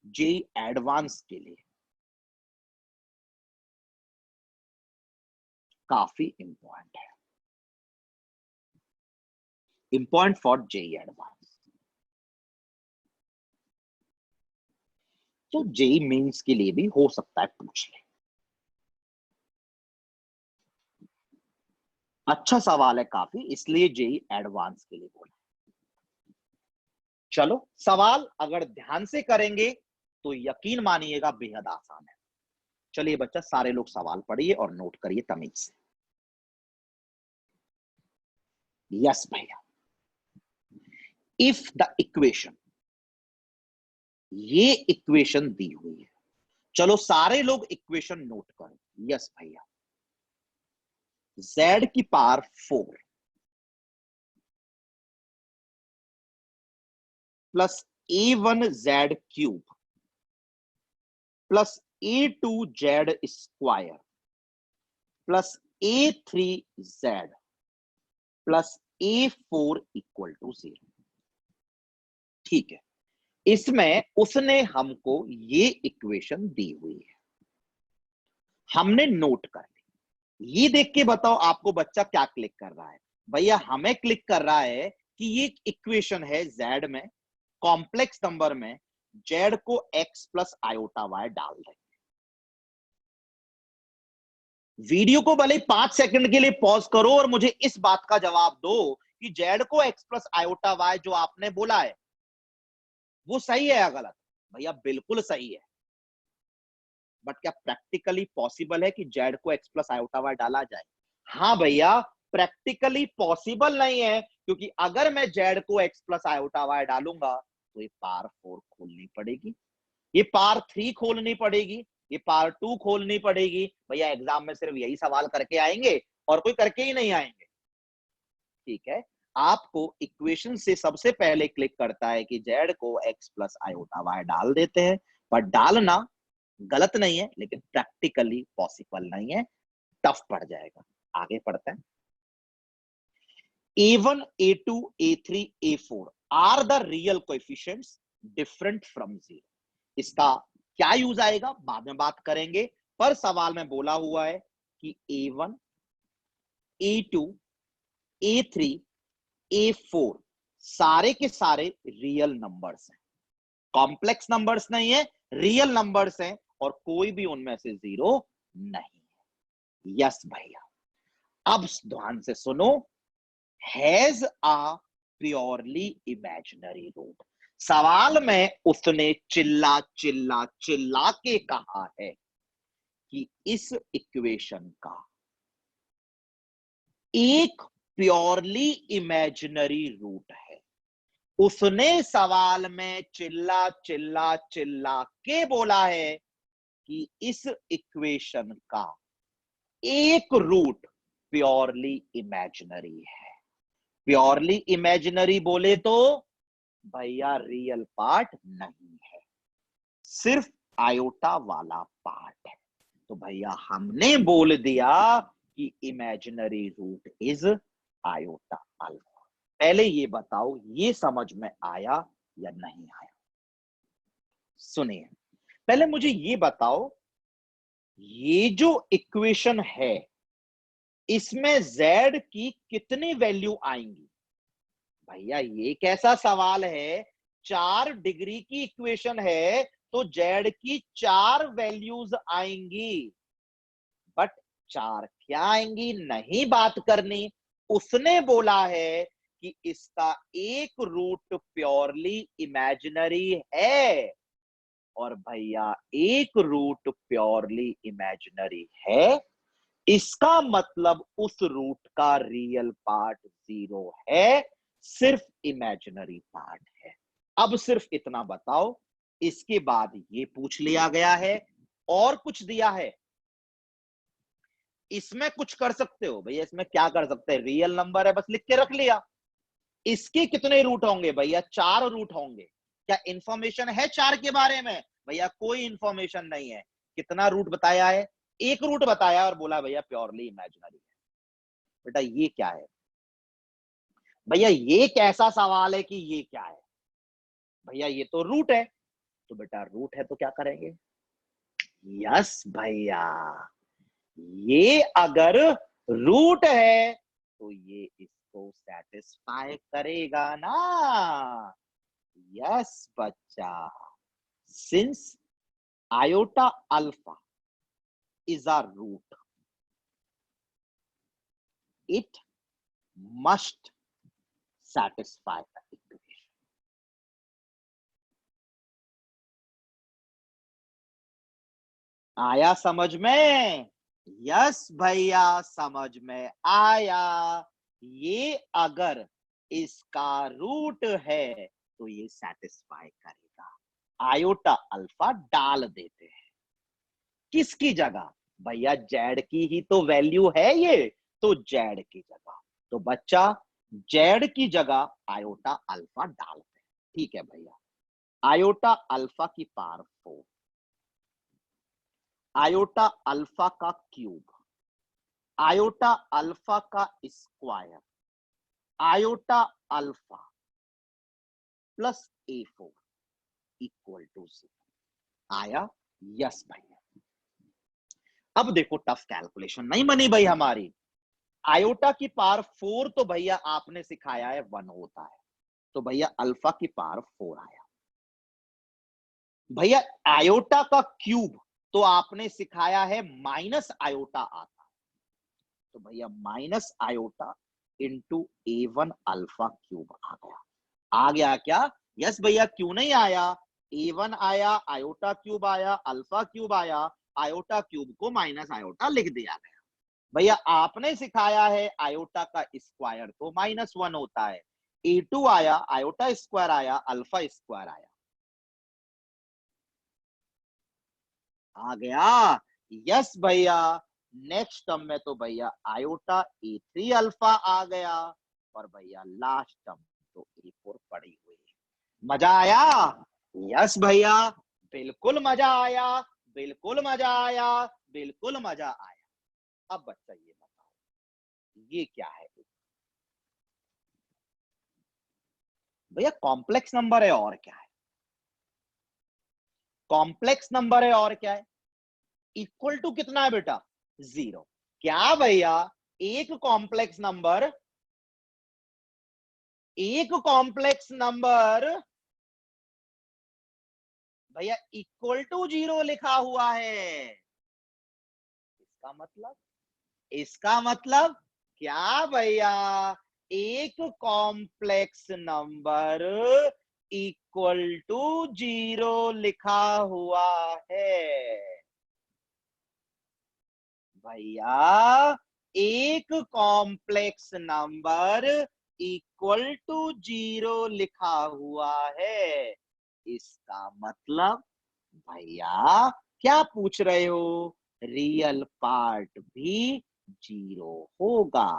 Speaker 1: जेई एडवांस के लिए काफी इंपॉर्टेंट है, इंपॉर्टेंट फॉर जेई एडवांस। तो जेई मेंस के लिए भी हो सकता है पूछ ले। अच्छा सवाल है काफी, इसलिए जेई एडवांस के लिए बोला। चलो सवाल अगर ध्यान से करेंगे तो यकीन मानिएगा बेहद आसान है। चलिए बच्चा, सारे लोग सवाल पढ़िए और नोट करिए तमीज से। यस भैया, इफ द इक्वेशन, ये इक्वेशन दी हुई है, चलो सारे लोग इक्वेशन नोट करो। यस भैया, z की power 4 plus a1z cube plus a2z square plus a3z plus a4 equal to 0। ठीक है, इसमें उसने हमको ये इक्वेशन दी हुई है, हमने नोट कर ली। ये देख के बताओ आपको बच्चा क्या क्लिक कर रहा है? भैया हमें क्लिक कर रहा है कि ये इक्वेशन है z में, कॉम्प्लेक्स नंबर में z को x प्लस आयोटा y डाल दें। वीडियो को भले 5 सेकंड के लिए पॉज करो और मुझे इस बात का जवाब दो कि z को x प्लस आयोटा y जो आपने बोला है वो सही है या गलत? भैया बिल्कुल सही है, बट क्या प्रैक्टिकली पॉसिबल है कि z को x प्लस आयोटा y डाला जाए? हाँ भैया, प्रैक्टिकली पॉसिबल नहीं है, क्योंकि अगर मैं z को x प्लस आयोटा y डालूंगा तो ये पावर 4 खोलनी पड़ेगी, ये पावर 3 खोलनी पड़ेगी, ये पावर 2 खोलनी पड़ेगी। भैया एग्जाम में सिर्फ यही सवाल करके आएंगे और कोई करके ही नहीं आएंगे। ठीक है, आपको इक्वेशन से सबसे पहले क्लिक करता है कि z को x प्लस आयोटा y डाल देते हैं, पर डालना गलत नहीं है, लेकिन प्रैक्टिकली पॉसिबल नहीं है, टफ पड़ जाएगा। आगे पढ़ते हैं। a1 a2 a3 a4 are the real coefficients different from 0। इसका क्या यूज आएगा बाद में बात करेंगे, पर सवाल में बोला हुआ है कि a1 a2 a3 a4 सारे के सारे रियल नंबर्स हैं, कॉम्प्लेक्स नंबर्स नहीं है, रियल नंबर्स हैं, और कोई भी उनमें से 0 नहीं है। यस भैया, अब ध्यान से सुनो, has a purely imaginary root. सवाल में उसने चिल्ला चिल्ला चिल्ला के कहा है कि इस इक्वेशन का एक प्योरली इमेजिनरी रूट है। उसने सवाल में चिल्ला चिल्ला चिल्ला के बोला है कि इस इक्वेशन का एक रूट प्योरली इमेजिनरी है। प्योरली इमेजिनरी बोले तो भैया रियल पार्ट नहीं है, सिर्फ आयोटा वाला पार्ट है। तो भैया हमने बोल दिया कि imaginary root is iota alpha. पहले ये बताओ ये समझ में आया या नहीं आया? सुनिए, पहले मुझे ये बताओ, ये जो इक्वेशन है इसमें z की कितनी वैल्यू आएंगी? भैया ये कैसा सवाल है, 4 डिग्री की इक्वेशन है तो z की 4 वैल्यूज आएंगी, बट 4 क्या आएंगी नहीं बात करनी। उसने बोला है कि इसका एक रूट प्योरली इमेजिनरी है, और भैया एक रूट प्योरली इमेजिनरी है, इसका मतलब उस रूट का रियल पार्ट 0 है, सिर्फ इमेजिनरी पार्ट है। अब सिर्फ इतना बताओ, इसके बाद ये पूछ लिया गया है और कुछ दिया है, इसमें कुछ कर सकते हो भैया? इसमें क्या कर सकते हैं, रियल नंबर है बस लिख के रख लिया। इसके कितने रूट होंगे भैया? 4 रूट होंगे। क्या इंफॉर्मेशन है 4 के बारे में? भैया कोई इंफॉर्मेशन नहीं है। कितना रूट बताया है? एक रूट बताया और बोला भैया प्योरली इमेजिनरी है। बेटा ये क्या है? भैया ये कैसा सवाल है कि ये क्या है? भैया ये तो रूट है। तो बेटा रूट है तो क्या करेंगे? यस भैया, ये अगर रूट है तो ये इसको सेटिस्फाई करेगा ना। यस बच्चा, since iota alpha is a root, it must satisfy the equation. आया समझ में? यस भैया समझ में आया। ये अगर इसका रूट है तो ये सेटिस्फाई करेगा। आयोटा अल्फा डाल देते हैं किसकी जगह? भैया जेड की ही तो वैल्यू है ये, तो जेड की जगह। तो बच्चा जेड की जगह आयोटा अल्फा डालते हैं। ठीक है भैया, आयोटा अल्फा की पावर 4, आयोटा अल्फा का क्यूब, आयोटा अल्फा का square, iota alpha plus A4 equal to 0। आया? यस भैया। अब देखो टफ कैलकुलेशन नहीं बनी भाई हमारी। आयोटा की पावर 4 तो भैया आपने सिखाया है 1 होता है, तो भैया अल्फा की पावर 4 आया। भैया आयोटा का क्यूब तो आपने सिखाया है माइनस आयोटा आता है, तो भैया minus iota into A1 alpha cube आ गया। आ गया क्या? यस भैया, क्यों नहीं आया? A1 आया, आयोटा क्यूब आया, अल्फा क्यूब आया, आयोटा क्यूब को माइनस आयोटा लिख दिया गया। भैया आपने सिखाया है आयोटा का स्क्वायर तो -1 होता है। A2 आया, आयोटा स्क्वायर आया, अल्फा स्क्वायर आया। आ गया? यस भैया। नेक्स्ट टर्म में तो भैया आयोटा A3 अल्फा आ गया, और भैया लास्ट टर्म तो A4 पड़ी हुई है। मजा आया? यस भैया, बिल्कुल मजा आया, बिल्कुल मजा आया, बिल्कुल मजा आया। अब बच्चा ये बताओ ये क्या है? भैया कॉम्प्लेक्स नंबर है और क्या है? कॉम्प्लेक्स नंबर है और क्या है? इक्वल टू कितना है बेटा? 0। क्या भैया? एक कॉम्प्लेक्स नंबर, एक कॉम्प्लेक्स नंबर भैया इक्वल टू 0 लिखा हुआ है। इसका मतलब, इसका मतलब क्या भैया? एक कॉम्प्लेक्स नंबर इक्वल टू 0 लिखा हुआ है। भैया एक कॉम्प्लेक्स नंबर इक्वल टू 0 लिखा हुआ है, इसका मतलब भैया क्या पूछ रहे हो, रियल पार्ट भी 0 होगा।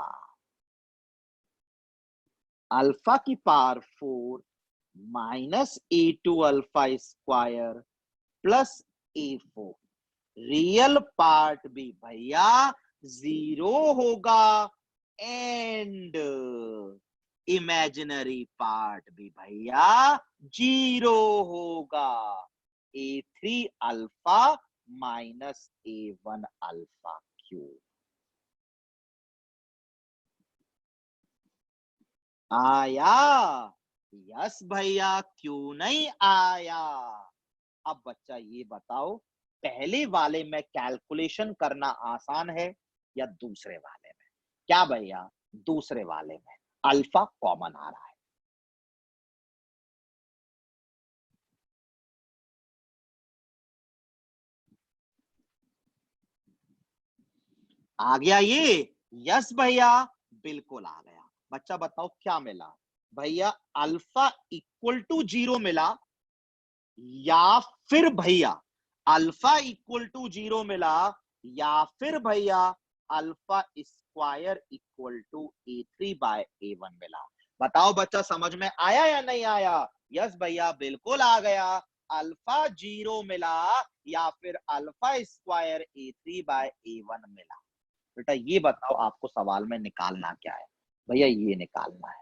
Speaker 1: अल्फा की power 4 minus A2 alpha square plus A4, real part भी भैया 0 होगा एंड इमेजिनरी पार्ट भी भैया 0 होगा। A3 alpha minus A1 alpha cube. आया? यस भैया, क्यों नहीं आया। अब बच्चा ये बताओ, पहले वाले में कैलकुलेशन करना आसान है या दूसरे वाले में? क्या भैया, दूसरे वाले में अल्फा कॉमन आ रहा है। आ गया ये? यस भैया, बिल्कुल आ गया। बच्चा बताओ क्या मिला भैया, अल्फा इक्वल टू 0 मिला या फिर भैया अल्फा इक्वल टू 0 मिला या फिर भैया alpha square equal to A3/A1 मिला? बताओ बच्चा, समझ में आया या नहीं आया? यस भैया, बिल्कुल आ गया। अल्फा 0 मिला या फिर अल्फा स्क्वायर A3/A1 मिला। बेटा ये बताओ, आपको सवाल में निकालना क्या है? भैया ये निकालना है।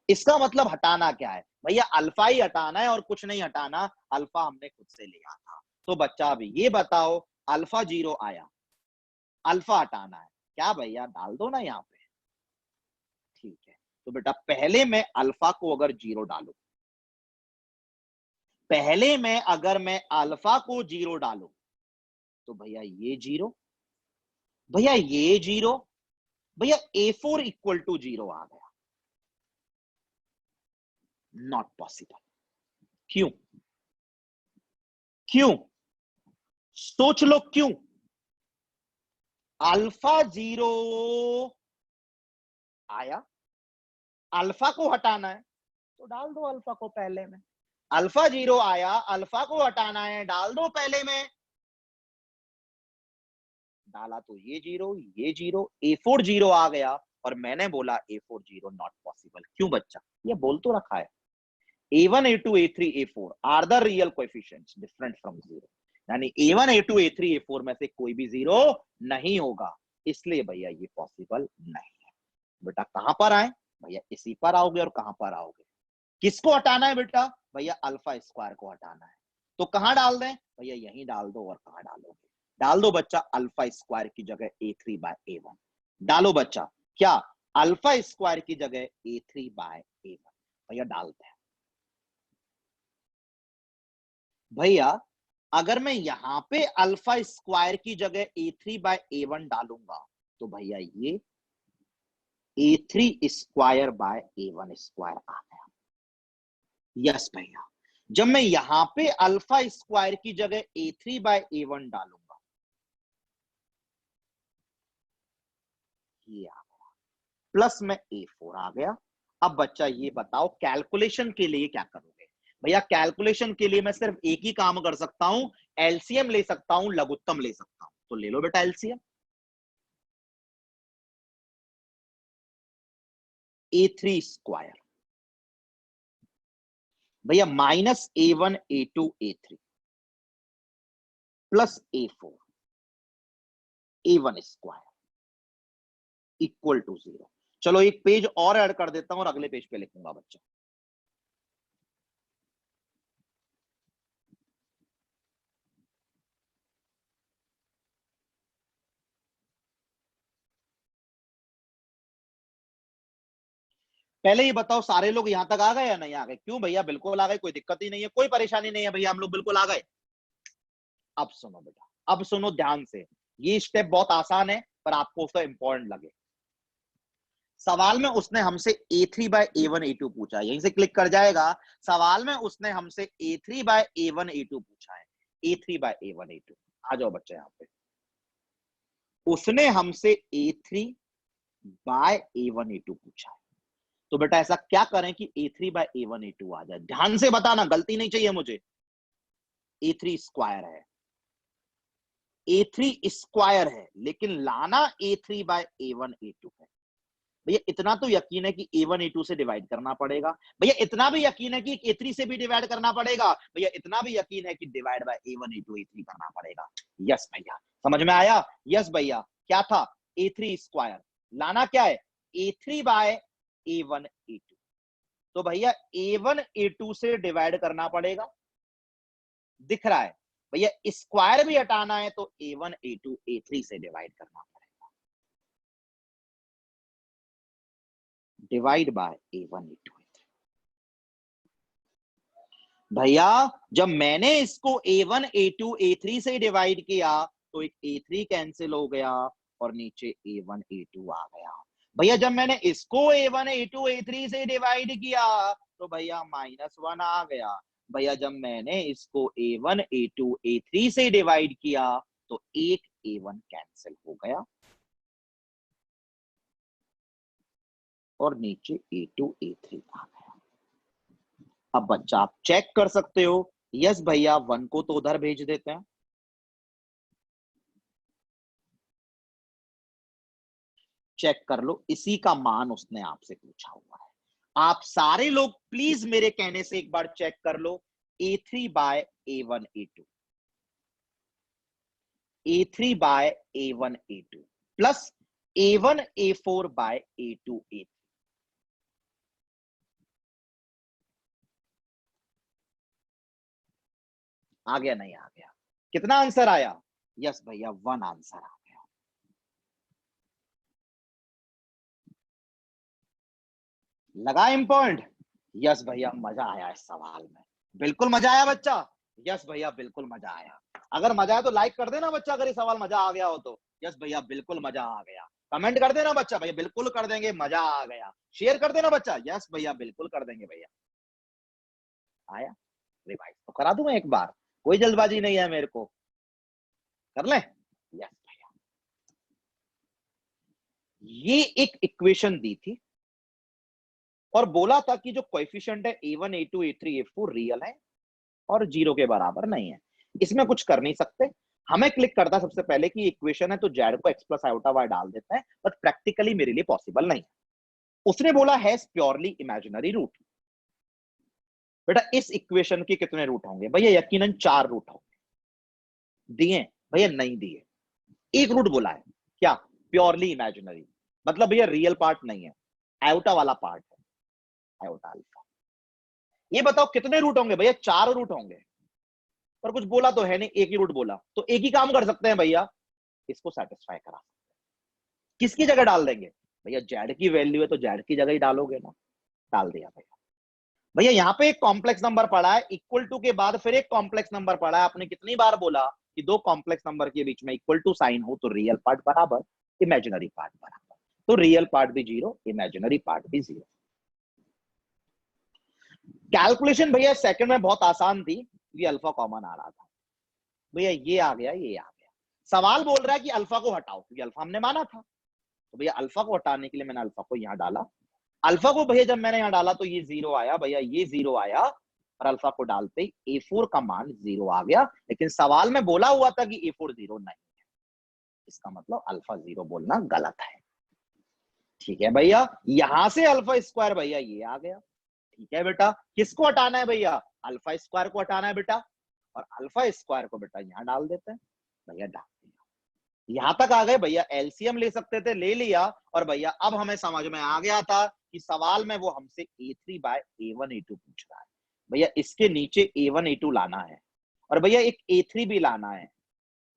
Speaker 1: इसका मतलब हटाना क्या है? भैया अल्फा ही हटाना है और कुछ नहीं हटाना, अल्फा हमने खुद से लिया था। तो बच्चा अभी ये बताओ, अल्फा 0 आया, अल्फा हटाना है, क्या भैया डाल दो ना यहाँ पे। ठीक है, तो बेटा पहले मैं अल्फा को अगर 0 डालू, पहले में अगर मैं अल्फा को 0 डालू तो भैया ये 0, भैया ये 0, भैया A4 इक्वल टू 0 आ गया। Not possible. क्यों? क्यों? सोच लो क्यों। अल्फा 0 आया, अल्फा को हटाना है तो डाल दो अल्फा को पहले में। अल्फा 0 आया, अल्फा को हटाना है, डाल दो पहले में। डाला तो ये 0, ये 0, A4 0 आ गया और मैंने बोला A4 0 नॉट पॉसिबल। क्यों बच्चा? ये बोल तो रखा है, A1 A2 A3 A4 are the real coefficients different from 0, यानी A1 A2 A3 A4 में से कोई भी 0 नहीं होगा, इसलिए भैया ये पॉसिबल नहीं है। बेटा कहां पर आए? भैया इसी पर आओगे। और कहां पर आओगे? किसको हटाना है बेटा? भैया अल्फा स्क्वायर को हटाना है। तो कहां डाल दें? भैया यहीं डाल दो। और कहां डालोगे? डाल दो बच्चा अल्फा स्क्वायर की जगह A3/A1 डालो बच्चा। क्या? अल्फा स्क्वायर की जगह A3/A1 भैया डालते हैं। भैया अगर मैं यहां पे अल्फा स्क्वायर की जगह A3/A1 डालूंगा तो भैया ये A3 स्क्वायर/A1 स्क्वायर आ गया। यस भैया, जब मैं यहां पे अल्फा स्क्वायर की जगह A3/A1 डालूंगा ये आ गया, प्लस में A4 आ गया। अब बच्चा ये बताओ, कैलकुलेशन के लिए क्या करोगे? भैया कैलकुलेशन के लिए मैं सिर्फ एक ही काम कर सकता हूं, एलसीएम ले सकता हूं, लघुत्तम ले सकता हूं। तो ले लो बेटा एलसीएम। A3 स्क्वायर भैया minus A1 A2 A3 plus A4 A1 square equal to 0। चलो एक पेज और ऐड कर देता हूं और अगले पेज पे लिखूंगा बच्चा। पहले ये बताओ, सारे लोग यहां तक आ गए या नहीं आ गए? क्यों भैया, बिल्कुल आ गए, कोई दिक्कत ही नहीं है, कोई परेशानी नहीं है भैया, हम लोग बिल्कुल आ गए। अब सुनो बेटा, अब सुनो ध्यान से, ये स्टेप बहुत आसान है पर आपको उसका इंपॉर्टेंट लगे। सवाल में उसने हमसे A3/A1A2 पूछा है, यहीं से क्लिक कर जाएगा। सवाल में उसने हमसे A3/A1A2 पूछा है, A3/A1A2। आ जाओ बच्चे यहाँ पे, उसने हमसे A3/A1A2 पूछा है। तो बेटा ऐसा क्या करें कि A3/A1A2 आ जाए? ध्यान से बताना, गलती नहीं चाहिए मुझे। A3 स्क्वायर है, A3 स्क्वायर है, लेकिन लाना A3/A1A2 है। भैया इतना तो यकीन है कि A1A2 से डिवाइड करना पड़ेगा। भैया इतना भी यकीन है कि A3 से भी डिवाइड करना पड़ेगा। भैया इतना भी यकीन है कि डिवाइड बाय A1A2 A3 करना पड़ेगा। यस भैया, समझ में आया? यस भैया, क्या था? A3 स्क्वायर, लाना क्या है? A3/A1A2। तो भैया A1A2 से डिवाइड करना पड़ेगा, दिख रहा है? भैया स्क्वायर भी हटाना है तो A1A2 A3 से डिवाइड करना पड़ेगा, डिवाइड बाय A1A2। भैया जब मैंने इसको A1 A2 A3 से डिवाइड किया तो एक A3 कैंसिल हो गया और नीचे A1 A2 आ गया। भैया जब मैंने इसको A1 A2 A3 से डिवाइड किया तो भैया -1 आ गया। भैया जब मैंने इसको A1 A2 A3 से डिवाइड किया तो एक A1 कैंसिल हो गया और नीचे A2 A3 आ गया। अब बच्चा आप चेक कर सकते हो। यस भैया, 1 को तो उधर भेज देते हैं, चेक कर लो, इसी का मान उसने आपसे पूछा हुआ है। आप सारे लोग प्लीज मेरे कहने से एक बार चेक कर लो। A3/A1A2, A3/A1A2 plus A1A4/A2A3। आ गया नहीं आ गया? कितना आंसर आया? यस भैया, 1 आंसर आ गया। लगा इम्पॉइंट? यस भैया, मजा आया इस सवाल में, बिल्कुल मजा आया बच्चा। यस भैया, बिल्कुल मजा आया। अगर मजा आया तो लाइक कर देना बच्चा, अगर ये सवाल मजा आ गया हो तो। यस भैया, बिल्कुल मजा आ गया। कमेंट कर देना बच्चा, भैया बिल्कुल कर देंगे, मजा आ गया। शेयर कर देना बच्चा, यस भैया बिल्कुल कर देंगे भैया। आया? रिवाइज तो करा दूंगा एक बार, कोई जल्दबाजी नहीं है मेरे को, कर ले। यस भैया, ये एक इक्वेशन दी थी और बोला था कि जो कोएफिशिएंट है A1 A2 A3 A4 real है और 0 के बराबर नहीं है। इसमें कुछ कर नहीं सकते। हमें क्लिक करता सबसे पहले कि इक्वेशन है तो जेड को x प्लस आयोटा वाई डाल देते हैं, बट प्रैक्टिकली मेरे लिए पॉसिबल नहीं है। उसने बोला है प्योरली इमेजिनरी रूट। बेटा इस इक्वेशन के कितने रूट होंगे? भैया यकीनन 4 रूट होंगे। दिए? भैया नहीं दिए, एक रूट बोला है। क्या? प्योरली इमेजिनरी, मतलब भैया रियल पार्ट नहीं है, आयोटा वाला पार्ट है, आयोटा अल्फा। ये बताओ कितने रूट होंगे? भैया 4 रूट होंगे, पर कुछ बोला तो है नहीं, एक ही रूट बोला, तो एक ही काम कर सकते हैं भैया, इसको सेटिस्फाई करा। किसकी जगह डाल देंगे? भैया जेड की वैल्यू है तो जेड की जगह ही डालोगे ना, डाल दिया भैया। भैया यहाँ पे एक कॉम्प्लेक्स नंबर पड़ा है, इक्वल टू के बाद फिर एक कॉम्प्लेक्स नंबर पड़ा है। आपने कितनी बार बोला कि दो कॉम्प्लेक्स नंबर के बीच में इक्वल टू साइन हो तो रियल पार्ट बराबर, इमेजिनरी पार्ट बराबर। तो रियल पार्ट भी 0, इमेजिनरी पार्ट भी 0। कैलकुलेशन भैया सेकंड में बहुत आसान थी, ये अल्फा कॉमन आ रहा था। भैया ये आ गया, ये आ गया। सवाल बोल रहा है कि अल्फा को हटाओ, क्योंकि अल्फा हमने माना था। तो भैया अल्फा को हटाने के लिए मैंने अल्फा को यहां डाला। अल्फा को भैया जब मैंने यहां डाला तो ये 0 आया, भैया ये 0 आया, और अल्फा को डालते ही A4 का मान 0 आ गया। लेकिन सवाल में बोला हुआ था कि A4 0 नहीं है, इसका मतलब अल्फा 0 बोलना गलत है। ठीक है भैया, यहां से अल्फा स्क्वायर भैया ये आ गया। ठीक है बेटा, किसको हटाना है भैया? अल्फा स्क्वायर को हटाना है बेटा, और अल्फा स्क्वायर को बेटा यहां डाल देते हैं। भैया डाल दिया, यहां तक आ गए भैया। एलसीएम ले सकते थे, ले लिया। और भैया अब हमें समझ में आ गया था कि सवाल में वो हमसे A3/A1A2 पूछ रहा है। भैया इसके नीचे A1A2 लाना है, और भैया एक A3 भी लाना है,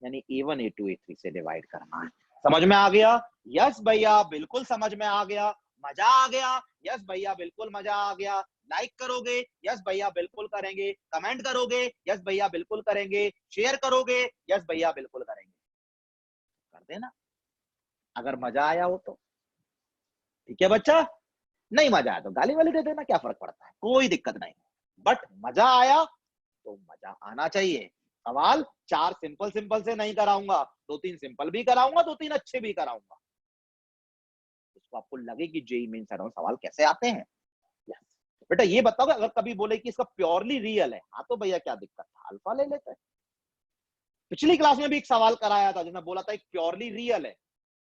Speaker 1: यानी A1A2 A3 से डिवाइड करना है। समझ में आ गया? यस भैया, बिल्कुल समझ में आ गया। मजा आ गया? यस भैया, बिल्कुल मजा आ गया। लाइक करोगे? यस भैया बिल्कुल करेंगे। कमेंट करोगे? यस भैया बिल्कुल करेंगे। शेयर करोगे? यस भैया बिल्कुल करेंगे। कर देना अगर मजा आया हो तो। ठीक है बच्चा, नहीं मजा आया तो गाली वाली दे देना, क्या फर्क पड़ता है, कोई दिक्कत नहीं। बट मजा आया तो मजा आना चाहिए। सवाल 4 सिंपल सिंपल से नहीं कराऊंगा, 2-3 सिंपल भी कराऊंगा, 2-3 अच्छे भी कराऊंगा, इसको आपको लगे कि जेई मेन सवाल कैसे आते हैं। Yes. बेटा ये बताओ, अगर कभी बोले कि इसका प्योरली रियल है, हाँ तो भैया क्या दिक्कत था, अल्फा ले लेते हैं। पिछली क्लास में भी एक सवाल कराया था जिसमें बोला था एक प्योरली रियल है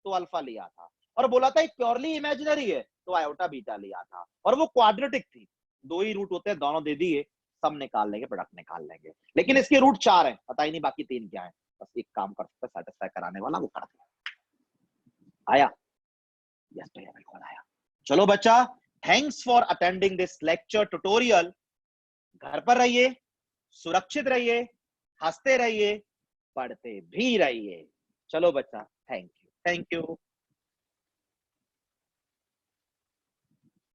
Speaker 1: तो अल्फा लिया था, और बोला था एक प्योरली इमेजिनरी है तो आयोटा बीटा लिया था, और वो क्वाड्रेटिक थी। 2 ही रूट होते हैं, दोनों दे दिए, सब निकाल लेंगे, प्रोडक्ट निकाल लेंगे। लेकिन इसके रूट 4 है, पता ही नहीं बाकी 3 क्या है। बस एक काम कर सकते, सेटिस्फाई कराने वाला वो कर दिया। आया? यस भैया बिल्कुल आया। चलो बच्चा, thanks for attending this lecture tutorial. घर पर रहिए, सुरक्षित रहिए, हंसते रहिए, पढ़ते भी रहिए। चलो बच्चा, थैंक यू, थैंक यू।